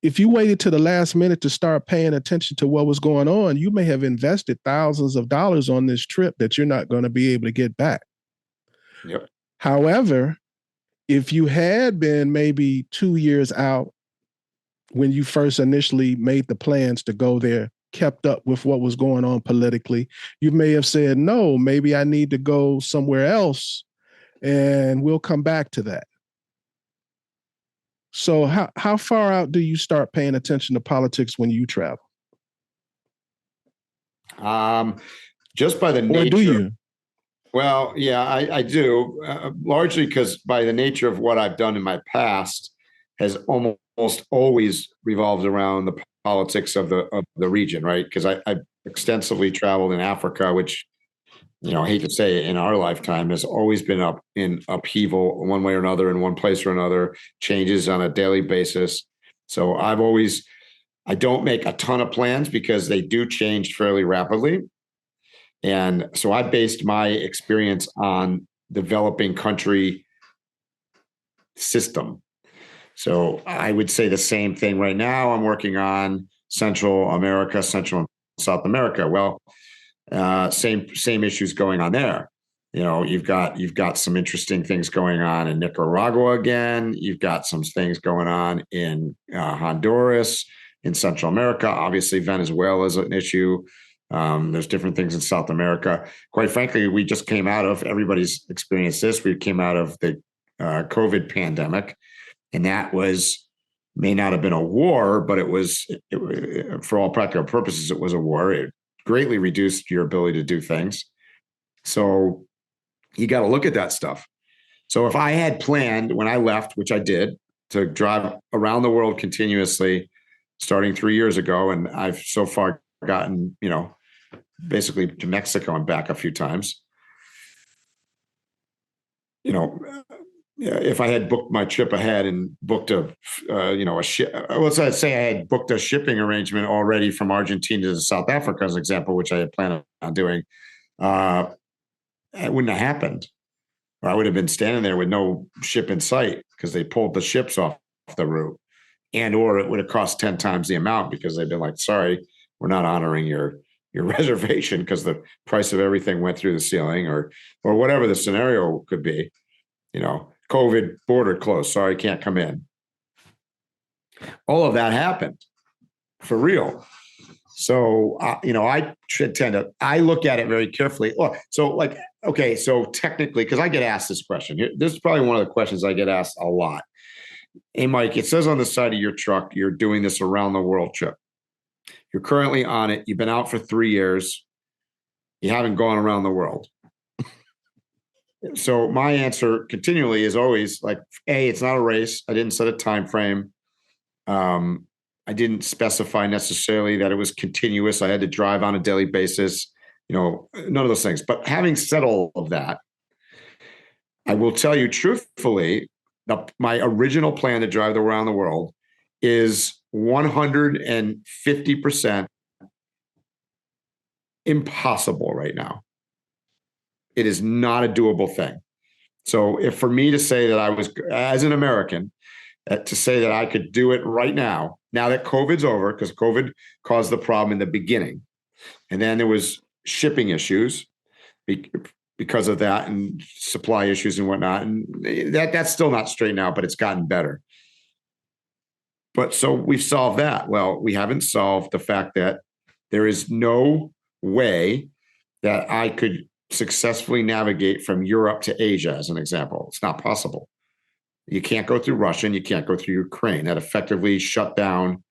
if you waited to the last minute to start paying attention to what was going on, you may have invested thousands of dollars on this trip that you're not going to be able to get back. Yep. However, if you had been maybe 2 years out when you first initially made the plans to go there, kept up with what was going on politically, you may have said, no, maybe I need to go somewhere else, and we'll come back to that. So how far out do you start paying attention to politics when you travel? Just by the nature. Or do you? Well, yeah, I do, largely because by the nature of what I've done in my past has almost always revolved around the politics of the region, right? Because I extensively traveled in Africa, which, I hate to say it, in our lifetime has always been up in upheaval one way or another, in one place or another, changes on a daily basis. So I don't make a ton of plans because they do change fairly rapidly. And so I based my experience on developing country system. So I would say the same thing right now. I'm working on Central America, Central and South America. Well, same issues going on there. You've got some interesting things going on in Nicaragua again. You've got some things going on in Honduras, in Central America. Obviously, Venezuela is an issue. There's different things in South America. Quite frankly, we just came out of, everybody's experienced this, we came out of the COVID pandemic, and that may not have been a war, but it was, for all practical purposes, it was a war. It greatly reduced your ability to do things. So you got to look at that stuff. So if I had planned when I left, which I did, to drive around the world continuously starting 3 years ago, and I've so far gotten, basically to Mexico and back a few times. If I had booked my trip ahead and booked a ship, let's say I had booked a shipping arrangement already from Argentina to South Africa, as an example, which I had planned on doing, it wouldn't have happened. Or I would have been standing there with no ship in sight because they pulled the ships off the route, or it would have cost 10 times the amount because they've been like, sorry, we're not honoring your reservation because the price of everything went through the ceiling, or whatever the scenario could be. COVID, border closed, sorry, can't come in. All of that happened for real. So, I look at it very carefully. So technically, because I get asked this question, this is probably one of the questions I get asked a lot. Hey, Mike, it says on the side of your truck, you're doing this around the world trip. You're currently on it. You've been out for 3 years. You haven't gone around the world. So my answer continually is always like, A, it's not a race. I didn't set a time frame. I didn't specify necessarily that it was continuous. I had to drive on a daily basis, none of those things. But having said all of that, I will tell you truthfully, my original plan to drive around the world is 150% impossible right now. It is not a doable thing. So if for me to say that I was, as an American, to say that I could do it right now that COVID's over, because COVID caused the problem in the beginning. And then there was shipping issues because of that, and supply issues and whatnot. And that's still not straight out, but it's gotten better. But so we've solved that. Well, we haven't solved the fact that there is no way that I could successfully navigate from Europe to Asia, as an example. It's not possible. You can't go through Russia and you can't go through Ukraine. That effectively shut down.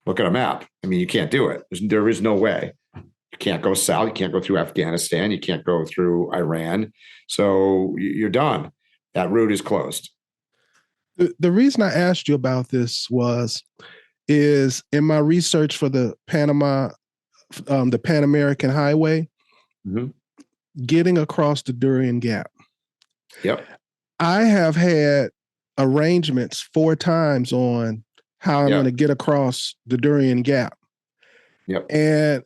Look at a map. I mean, you can't do it. There is no way. You can't go south. You can't go through Afghanistan. You can't go through Iran. So you're done. That route is closed. The reason I asked you about this is in my research for the Pan American Highway, getting across the Darien Gap. Yep. I have had arrangements 4 times on how I'm going to get across the Darien Gap. Yep. And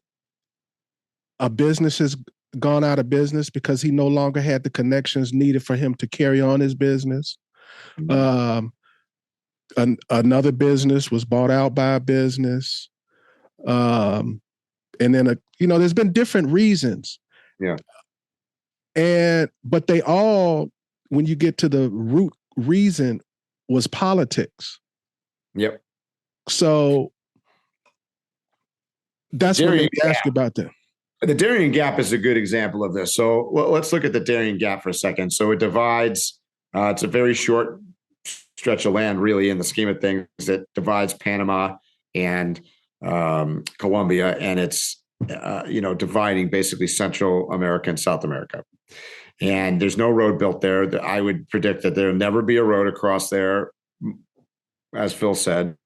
a business has gone out of business because he no longer had the connections needed for him to carry on his business. Another business was bought out by a business. And then, there's been different reasons. Yeah. But they all, when you get to the root reason, was politics. Yep. So that's what made me ask you about that. The Darien Gap is a good example of this. So let's look at the Darien Gap for a second. So it divides, it's a very short stretch of land, really, in the scheme of things, that divides Panama and Colombia. And it's, dividing basically Central America and South America. And there's no road built there. I would predict that there'll never be a road across there, as Phil said,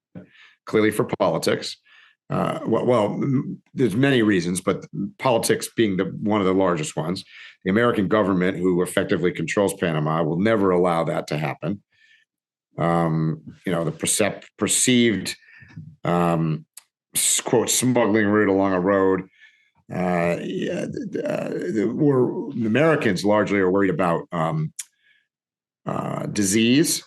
clearly for politics. Well, there's many reasons, but politics being one of the largest ones. The American government, who effectively controls Panama, will never allow that to happen. The perceived quote smuggling route along a road. The Americans largely are worried about disease,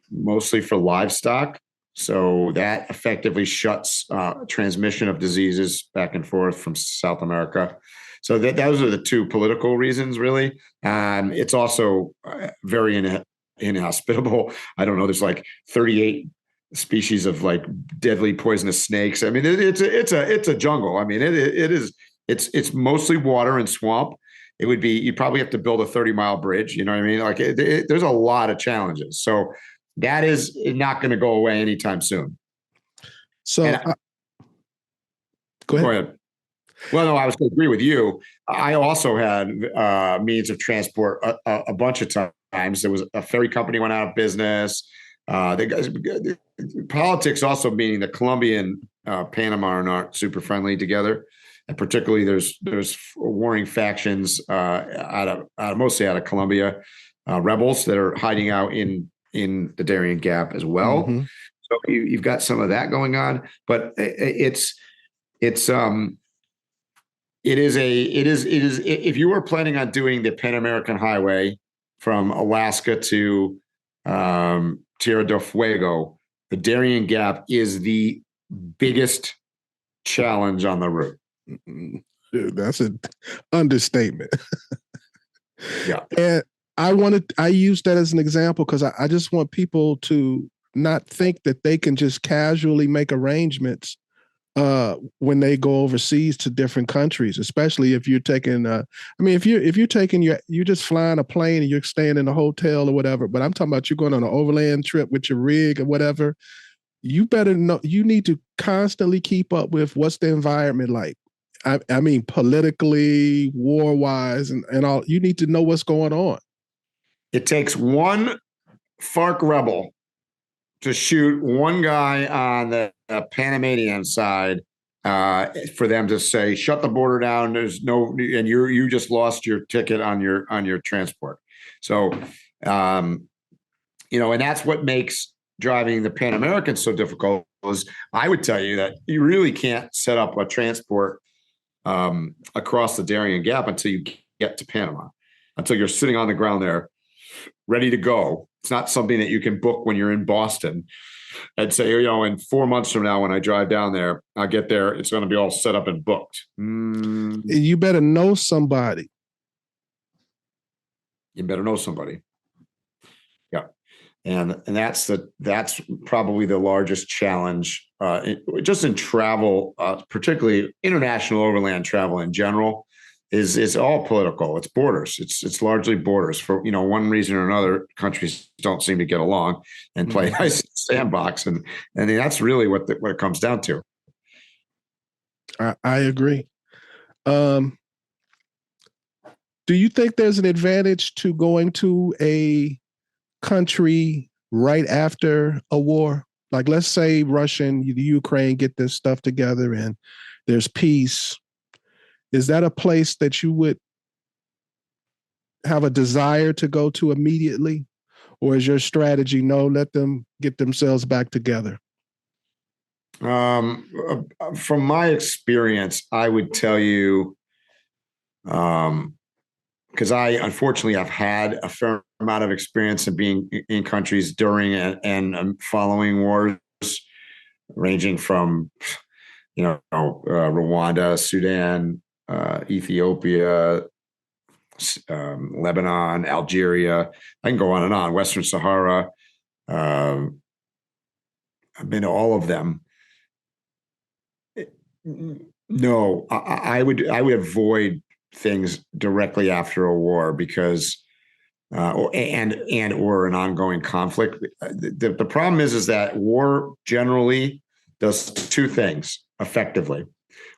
mostly for livestock. So that effectively shuts transmission of diseases back and forth from South America. So those are the 2 political reasons, really. It's also very inhospitable. I don't know. There's like 38 species of like deadly poisonous snakes. I mean, it's a jungle. I mean, it's mostly water and swamp. It would be, you'd probably have to build a 30-mile bridge. You know what I mean? Like there's a lot of challenges. So that is not going to go away anytime soon. So go ahead. Well, no, I was going to agree with you. I also had means of transport a bunch of times. There was a ferry company went out of business. Politics also meaning that Colombia and Panama are not super friendly together, and particularly there's warring factions mostly out of Colombia, rebels that are hiding out in the Darien Gap as well. Mm-hmm. So you've got some of that going on, but it is if you were planning on doing the Pan American Highway from Alaska to Tierra del Fuego, the Darien Gap is the biggest challenge on the route. Dude, that's an understatement. Yeah. And I use that as an example because I just want people to not think that they can just casually make arrangements when they go overseas to different countries, especially if you're taking, if you're taking you're just flying a plane and you're staying in a hotel or whatever, but I'm talking about you're going on an overland trip with your rig or whatever, you better know, you need to constantly keep up with what's the environment like. I mean, politically, war-wise, and all, you need to know what's going on. It takes one FARC rebel to shoot one guy on the Panamanian side for them to say, shut the border down. There's no, and you just lost your ticket on your transport. So, and that's what makes driving the Pan American so difficult. Is I would tell you that you really can't set up a transport across the Darien Gap until you get to Panama, until you're sitting on the ground there, ready to go. It's not something that you can book when you're in Boston and say, in 4 months from now, when I drive down there, I'll get there. It's going to be all set up and booked. You better know somebody. You better know somebody. Yeah. And that's probably the largest challenge just in travel, particularly international overland travel in general. is all political. It's borders. It's largely borders. For one reason or another, countries don't seem to get along and play nice sandbox, and that's really what it comes down to. I agree. Do you think there's an advantage to going to a country right after a war? Like, let's say Russia and the Ukraine get this stuff together and there's peace. Is that a place that you would have a desire to go to immediately? Or is your strategy, no, let them get themselves back together? From my experience, I would tell you, because I unfortunately have had a fair amount of experience in being in countries during and following wars, ranging from, Rwanda, Sudan, Ethiopia, Lebanon, Algeria. I can go on and on. Western Sahara. I've been to all of them. No, I would avoid things directly after a war because, or an ongoing conflict. The problem is that war generally does two things effectively.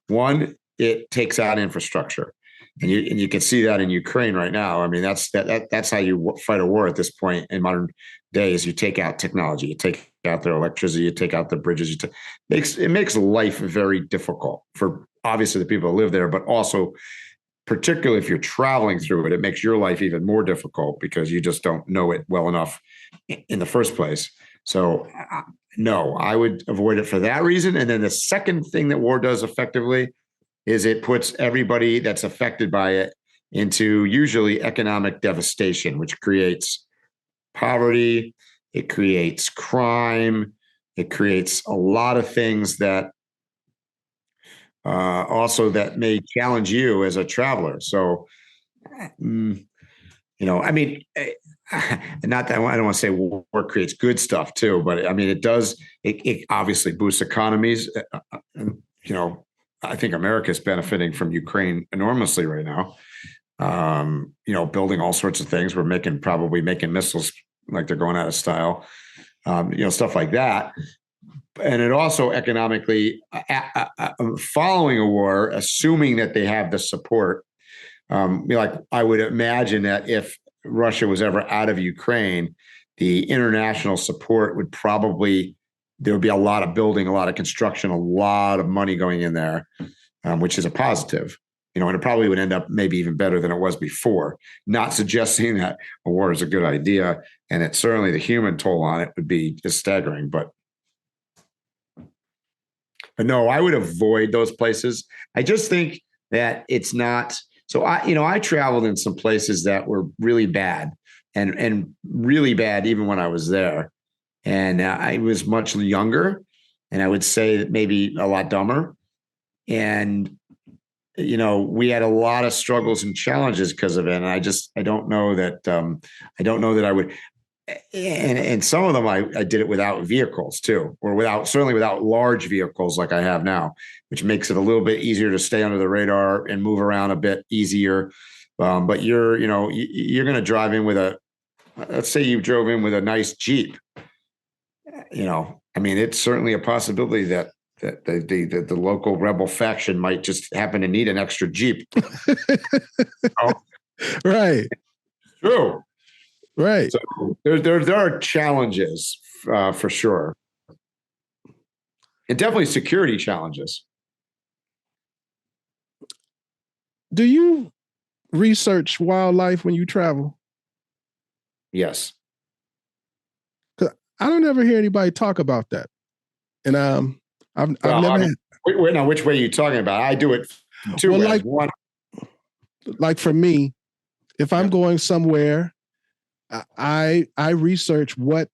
One, it takes out infrastructure, and you can see that in Ukraine right now. I mean, that's how you fight a war at this point in modern days. You take out technology, you take out their electricity, you take out the bridges. It makes life very difficult for obviously the people who live there, but also particularly if you're traveling through it, it makes your life even more difficult because you just don't know it well enough in the first place. So no, I would avoid it for that reason. And then the second thing that war does effectively is it puts everybody that's affected by it into usually economic devastation, which creates poverty, it creates crime, it creates a lot of things that also that may challenge you as a traveler. So, I mean, not that I don't want to say war creates good stuff too, but I mean, it does, it obviously boosts economies. I think America is benefiting from Ukraine enormously right now. Building all sorts of things. We're probably making missiles like they're going out of style, stuff like that. And it also economically, following a war, assuming that they have the support, I would imagine that if Russia was ever out of Ukraine, the international support would probably, there would be a lot of building, a lot of construction, a lot of money going in there, which is a positive. And it probably would end up maybe even better than it was before. Not suggesting that a war is a good idea, and it certainly the human toll on it would be just staggering. But no, I would avoid those places. I just think that it's not. So I traveled in some places that were really bad and really bad even when I was there, and I was much younger, and I would say that maybe a lot dumber, and we had a lot of struggles and challenges because of it. And I don't know that I would, and some of them I did it without vehicles too, or certainly without large vehicles like I have now, which makes it a little bit easier to stay under the radar and move around a bit easier. But you're going to drive in with let's say you drove in with a nice Jeep. I mean, it's certainly a possibility that the local rebel faction might just happen to need an extra Jeep. Right. True. Right. So there are challenges for sure. And definitely security challenges. Do you research wildlife when you travel? Yes. 'Cause I don't ever hear anybody talk about that. And I've never. Now, which way are you talking about? I do it two ways. Like for me, if I'm going somewhere, I research what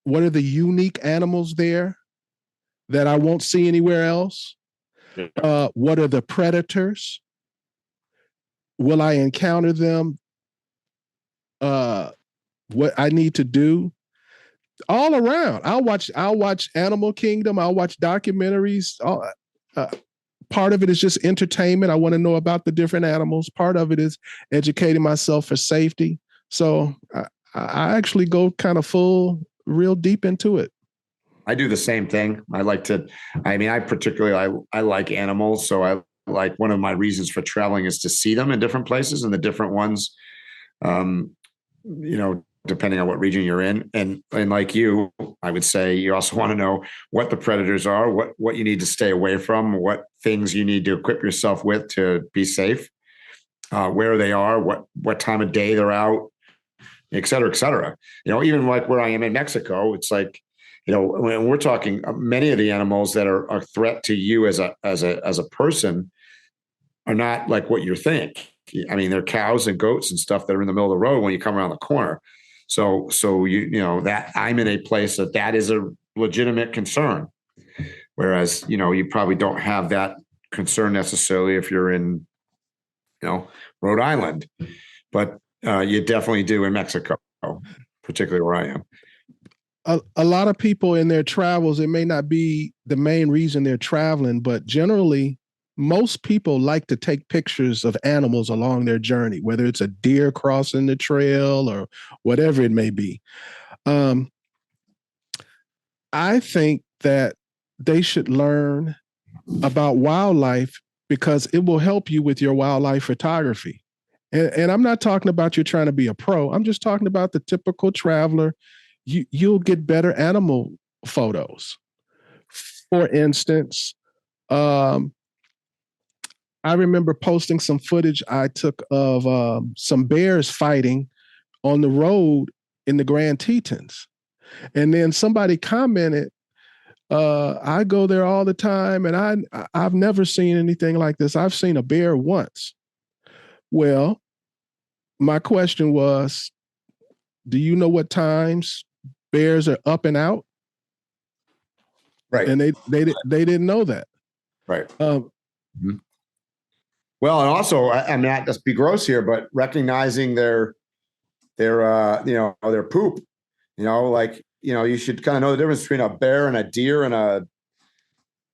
are the unique animals there that I won't see anywhere else. What are the predators? Will I encounter them? What I need to do? All around. I'll watch Animal Kingdom. I'll watch documentaries. part of it is just entertainment. I want to know about the different animals. Part of it is educating myself for safety. So I actually go kind of real deep into it. I do the same thing. I like animals. So I like, one of my reasons for traveling is to see them in different places, and the different ones, depending on what region you're in. And like you, I would say you also want to know what the predators are, what you need to stay away from, what things you need to equip yourself with to be safe, where they are, what time of day they're out, et cetera, et cetera. Even like where I am in Mexico, it's like, when we're talking, many of the animals that are a threat to you as a person are not like what you think. I mean, they're cows and goats and stuff that are in the middle of the road when you come around the corner. So that I'm in a place that is a legitimate concern. Whereas, you probably don't have that concern necessarily if you're in, Rhode Island, but you definitely do in Mexico, particularly where I am. A lot of people in their travels, it may not be the main reason they're traveling, but generally most people like to take pictures of animals along their journey, whether it's a deer crossing the trail or whatever it may be. I think that they should learn about wildlife because it will help you with your wildlife photography. And I'm not talking about you trying to be a pro. I'm just talking about the typical traveler. You'll get better animal photos. For instance, I remember posting some footage I took of some bears fighting on the road in the Grand Tetons. And then somebody commented, I go there all the time and I've never seen anything like this. I've seen a bear once. Well, my question was, do you know what times bears are up and out? Right. And they didn't know that. Right. Well, and also, I'm not just be gross here, but recognizing their poop, you should kind of know the difference between a bear and a deer and a,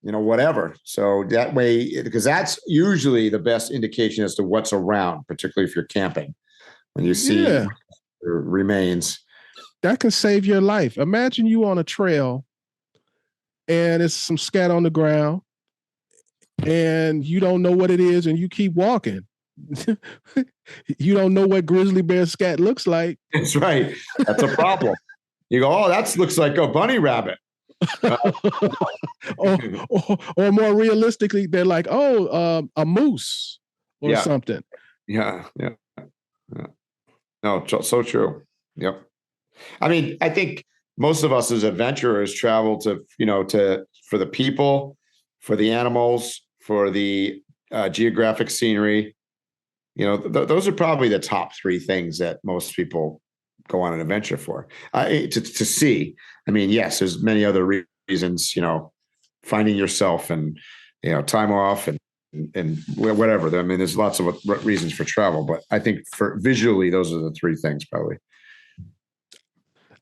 whatever. So that way, because that's usually the best indication as to what's around, particularly if you're camping, when you see remains. That can save your life. Imagine you on a trail and it's some scat on the ground and you don't know what it is and you keep walking. You don't know what grizzly bear scat looks like. That's right. That's a problem. You go, oh, that looks like a bunny rabbit. or more realistically, they're like, oh, a moose or something. Yeah. No, so true. Yep. I mean, I think most of us as adventurers travel for the people, for the animals, for the geographic scenery. Those are probably the top three things that most people go on an adventure for. To see. I mean, yes, there's many other reasons. Finding yourself and time off and whatever. I mean, there's lots of reasons for travel, but I think for visually, those are the three things probably.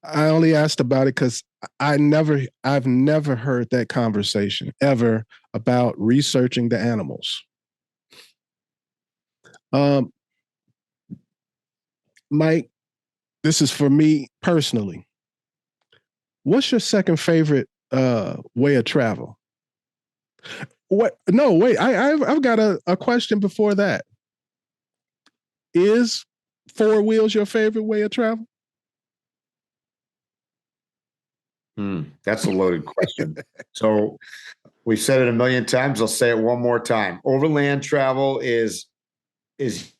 I only asked about it because I've never heard that conversation ever about researching the animals. Mike, this is for me personally. What's your second favorite way of travel? What? No, wait. I've got a question before that. Is 4 wheels your favorite way of travel? That's a loaded question. So we've said it a million times. I'll say it one more time. Overland travel is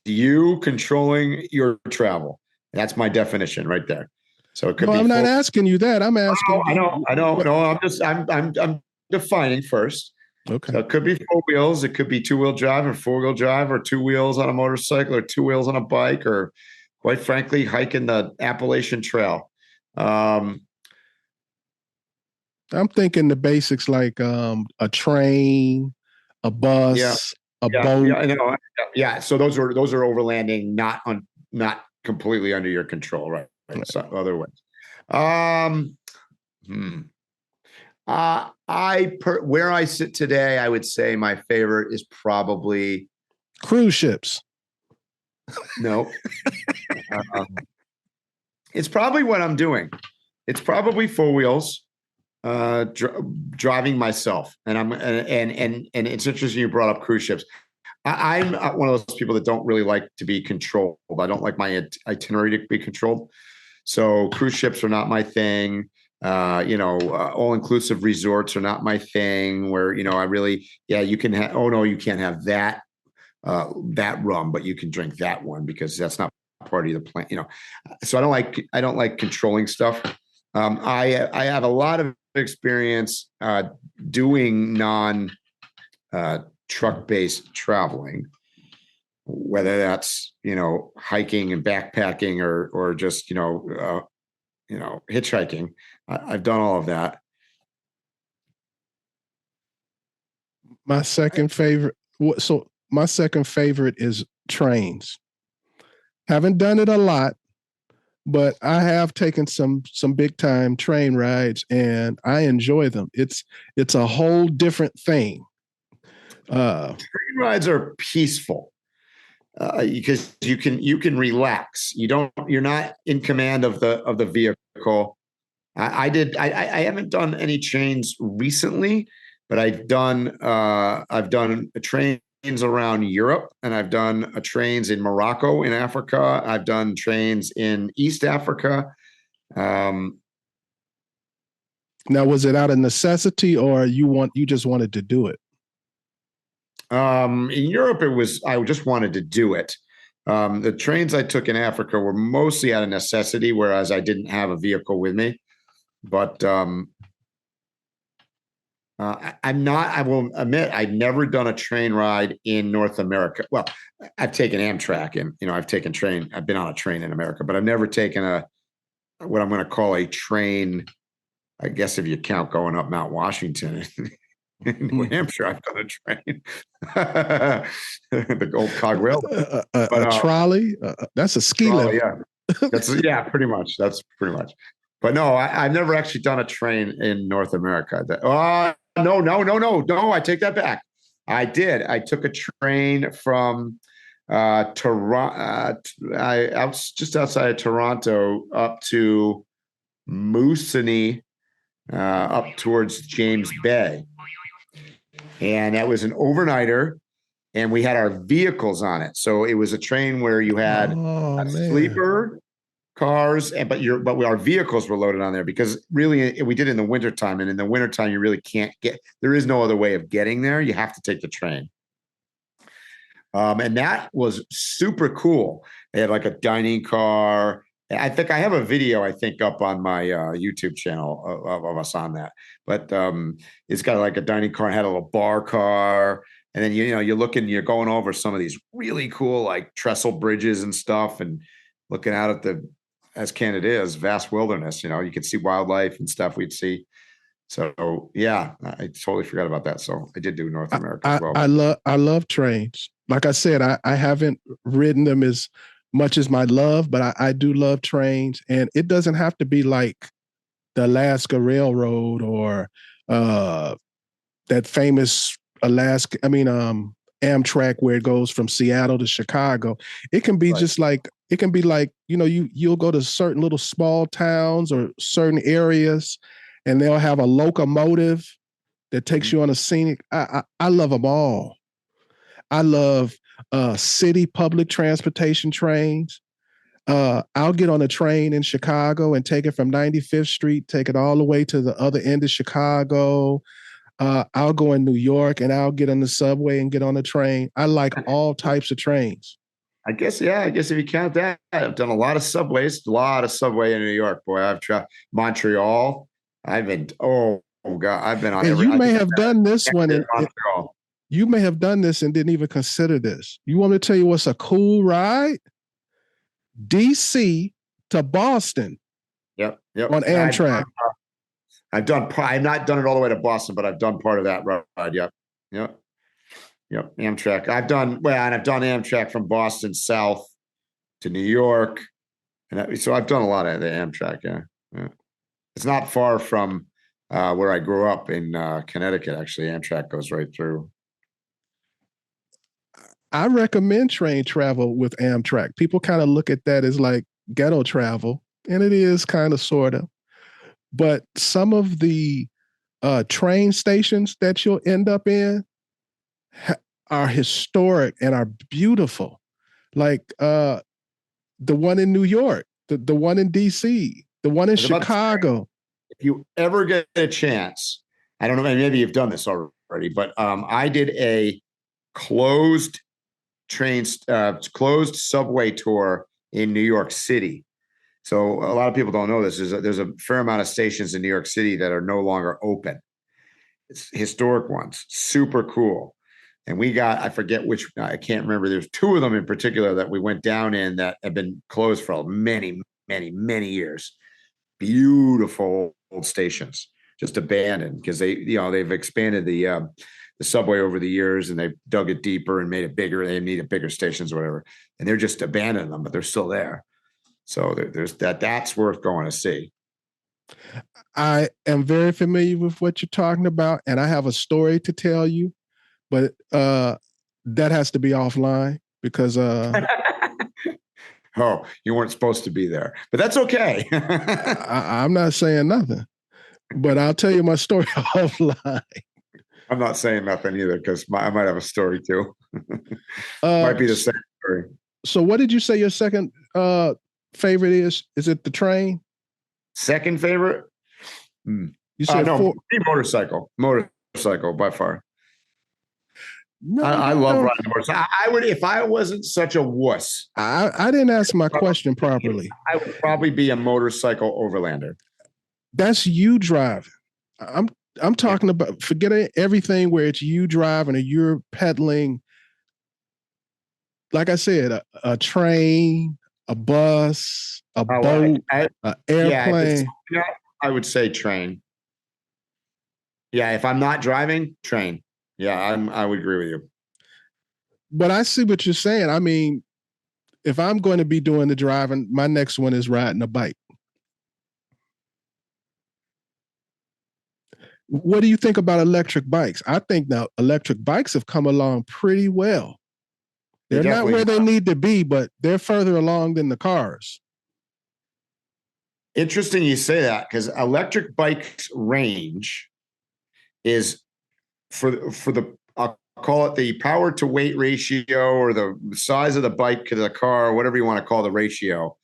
you controlling your travel. That's my definition right there. So it could be. I'm not asking you that. I'm asking. I know. No, I'm defining first. Okay. So it could be 4 wheels. It could be 2-wheel drive or 4-wheel drive or 2 wheels on a motorcycle or 2 wheels on a bike or, quite frankly, hiking the Appalachian Trail. I'm thinking the basics like a train, a bus, a boat. Yeah. So those are overlanding, not completely under your control, right? So other ways. Where I sit today, I would say my favorite is probably cruise ships. No. It's probably what I'm doing. It's probably four wheels, driving myself. And it's interesting you brought up cruise ships. I'm one of those people that don't really like to be controlled. I don't like my itinerary to be controlled. So cruise ships are not my thing. All-inclusive resorts are not my thing, where, you can have, oh no, you can't have that rum, but you can drink that one because that's not part of the plan, So I don't like controlling stuff. I have a lot of experience doing non truck-based traveling, whether that's hiking and backpacking or just hitchhiking. I've done all of that. My second favorite is trains. Haven't done it a lot, but I have taken some big time train rides and I enjoy them. It's a whole different thing. Train rides are peaceful because you can relax. You're not in command of the vehicle. I haven't done any trains recently, but I've done trains around Europe, and I've done trains in Morocco, in Africa. I've done trains in East Africa. Now, was it out of necessity, or you just wanted to do it? In Europe, I just wanted to do it. The trains I took in Africa were mostly out of necessity, whereas I didn't have a vehicle with me. But I will admit, I've never done a train ride in North America. Well, I've taken Amtrak and, I've taken train. I've been on a train in America, but I've never taken what I'm going to call a train. I guess if you count going up Mount Washington in New Hampshire, I've done a train. The old cog rail. A trolley? That's a ski lift. Yeah. Pretty much. That's pretty much. But no, I've never actually done a train in North America. No, I take that back. I did. I took a train from Toronto, just outside of Toronto, up to Moosonee, up towards James Bay. And that was an overnighter, and we had our vehicles on it. So it was a train where you had a sleeper, cars, but our vehicles were loaded on there, because really we did it in the wintertime, and in the wintertime you really can't there is no other way of getting there. You have to take the train. And that was super cool. They had like a dining car. I think I have a video, up on my YouTube channel of us on that. But it's got like a dining car, had a little bar car. And then, you're going over some of these really cool, like trestle bridges and stuff, and looking out at as Canada is, vast wilderness. You can see wildlife and stuff we'd see. So yeah, I totally forgot about that. So I did do North America as well. I love trains. Like I said, I haven't ridden them as much as my love, but I do love trains. And it doesn't have to be like the Alaska Railroad or that famous Amtrak, where it goes from Seattle to Chicago. It can be just like, you'll go to certain little small towns or certain areas, and they'll have a locomotive that takes you on a scenic. I love them all. I love city public transportation trains. I'll get on a train in Chicago and take it from 95th Street, take it all the way to the other end of Chicago. I'll go in New York and I'll get on the subway and get on a train. I like all types of trains. I guess if you count that, I've done a lot of subway in New York. Boy, I've tried Montreal. I've been on. And you may have done this one in Montreal. You may have done this and didn't even consider this. You want me to tell you what's a cool ride? DC to Boston. Yep. On Amtrak. I've not done it all the way to Boston, but I've done part of that ride. Yep. Amtrak. I've done Amtrak from Boston south to New York, so I've done a lot of the Amtrak. Yeah. It's not far from where I grew up in Connecticut. Actually, Amtrak goes right through. I recommend train travel with Amtrak. People kind of look at that as like ghetto travel, and it is kind of sort of. But some of the train stations that you'll end up in are historic and are beautiful. Like the one in New York, the one in DC, the one in Chicago. If you ever get a chance, I don't know, maybe you've done this already, but I did a closed subway tour in New York City. So a lot of people don't know this. There's a fair amount of stations in New York City that are no longer open. It's historic ones, super cool. And we got, I forget which, I can't remember. There's two of them in particular that we went down in that have been closed for many, many, many years. Beautiful old stations, just abandoned because they've expanded the subway over the years and they've dug it deeper and made it bigger. They needed bigger stations or whatever. And they're just abandoning them, but they're still there. So there's that's worth going to see. I am very familiar with what you're talking about, and I have a story to tell you, but that has to be offline because oh, you weren't supposed to be there, but that's okay. I'm not saying nothing, but I'll tell you my story offline. I'm not saying nothing either because I might have a story too. Might be the same story. So what did you say your second favorite is? Is it the train? Second favorite? You said motorcycle by far. No, I love riding a motorcycle. I would, if I wasn't such a wuss. I didn't ask my question properly. I would probably be a motorcycle overlander. That's you driving. I'm talking about forgetting everything where it's you driving or you're pedaling. Like I said, a train, a bus, a boat, an airplane. Yeah, I would say train. Yeah, if I'm not driving, train. Yeah, I would agree with you. But I see what you're saying. I mean, if I'm going to be doing the driving, my next one is riding a bike. What do you think about electric bikes? I think now electric bikes have come along pretty well. They're not where they need to be, but they're further along than the cars. Interesting you say that because electric bikes range is for the I'll call it the power to weight ratio or the size of the bike to the car, or whatever you want to call the ratio.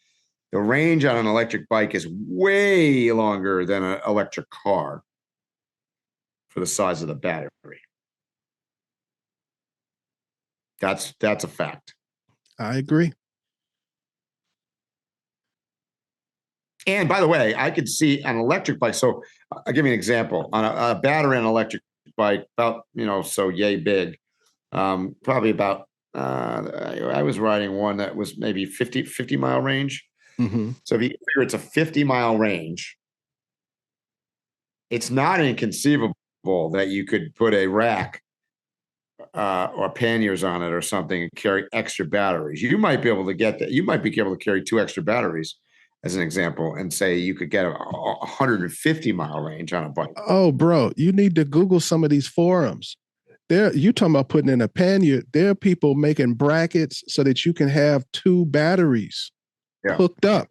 The range on an electric bike is way longer than an electric car for the size of the battery. That's a fact. I agree. And by the way, I could see an electric bike. So I'll give you an example. On a battery and electric bike, about, so yay big. Probably about, I was riding one that was maybe 50 mile range. Mm-hmm. So if you figure it's a 50-mile range, it's not inconceivable that you could put a rack or panniers on it or something and carry extra batteries. You might be able to get that. You might be able to carry 2 extra batteries, as an example, and say you could get a 150-mile range on a bike. Oh, bro, you need to Google some of these forums. You talking about putting in a pannier. There are people making brackets so that you can have 2 batteries hooked up.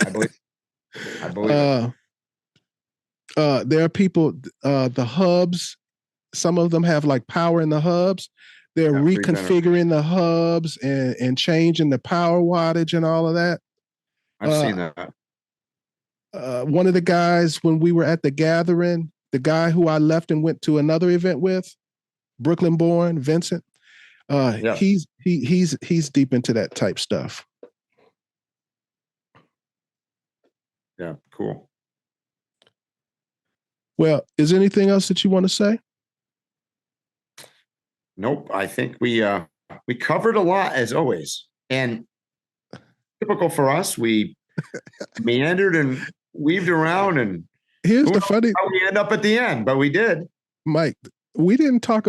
I believe there are people, the hubs, some of them have like power in the hubs. They're reconfiguring the hubs and changing the power wattage and all of that. I've seen that. One of the guys, when we were at the gathering, the guy who I left and went to another event with, Brooklyn born Vincent, he's deep into that type stuff. Yeah, cool. Well, is there anything else that you want to say? Nope. I think we covered a lot as always, and typical for us, we meandered and weaved around, and here's the funny. How we end up at the end, but we did. Mike, we only talked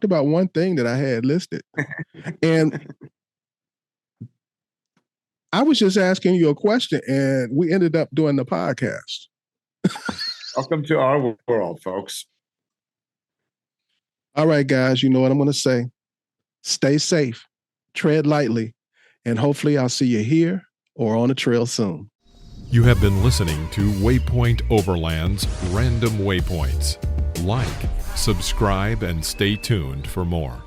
about one thing that I had listed, and I was just asking you a question, and we ended up doing the podcast. Welcome to our world, folks. All right, guys, you know what I'm going to say. Stay safe, tread lightly, and hopefully I'll see you here or on the trail soon. You have been listening to Waypoint Overland's Random Waypoints. Like, subscribe, and stay tuned for more.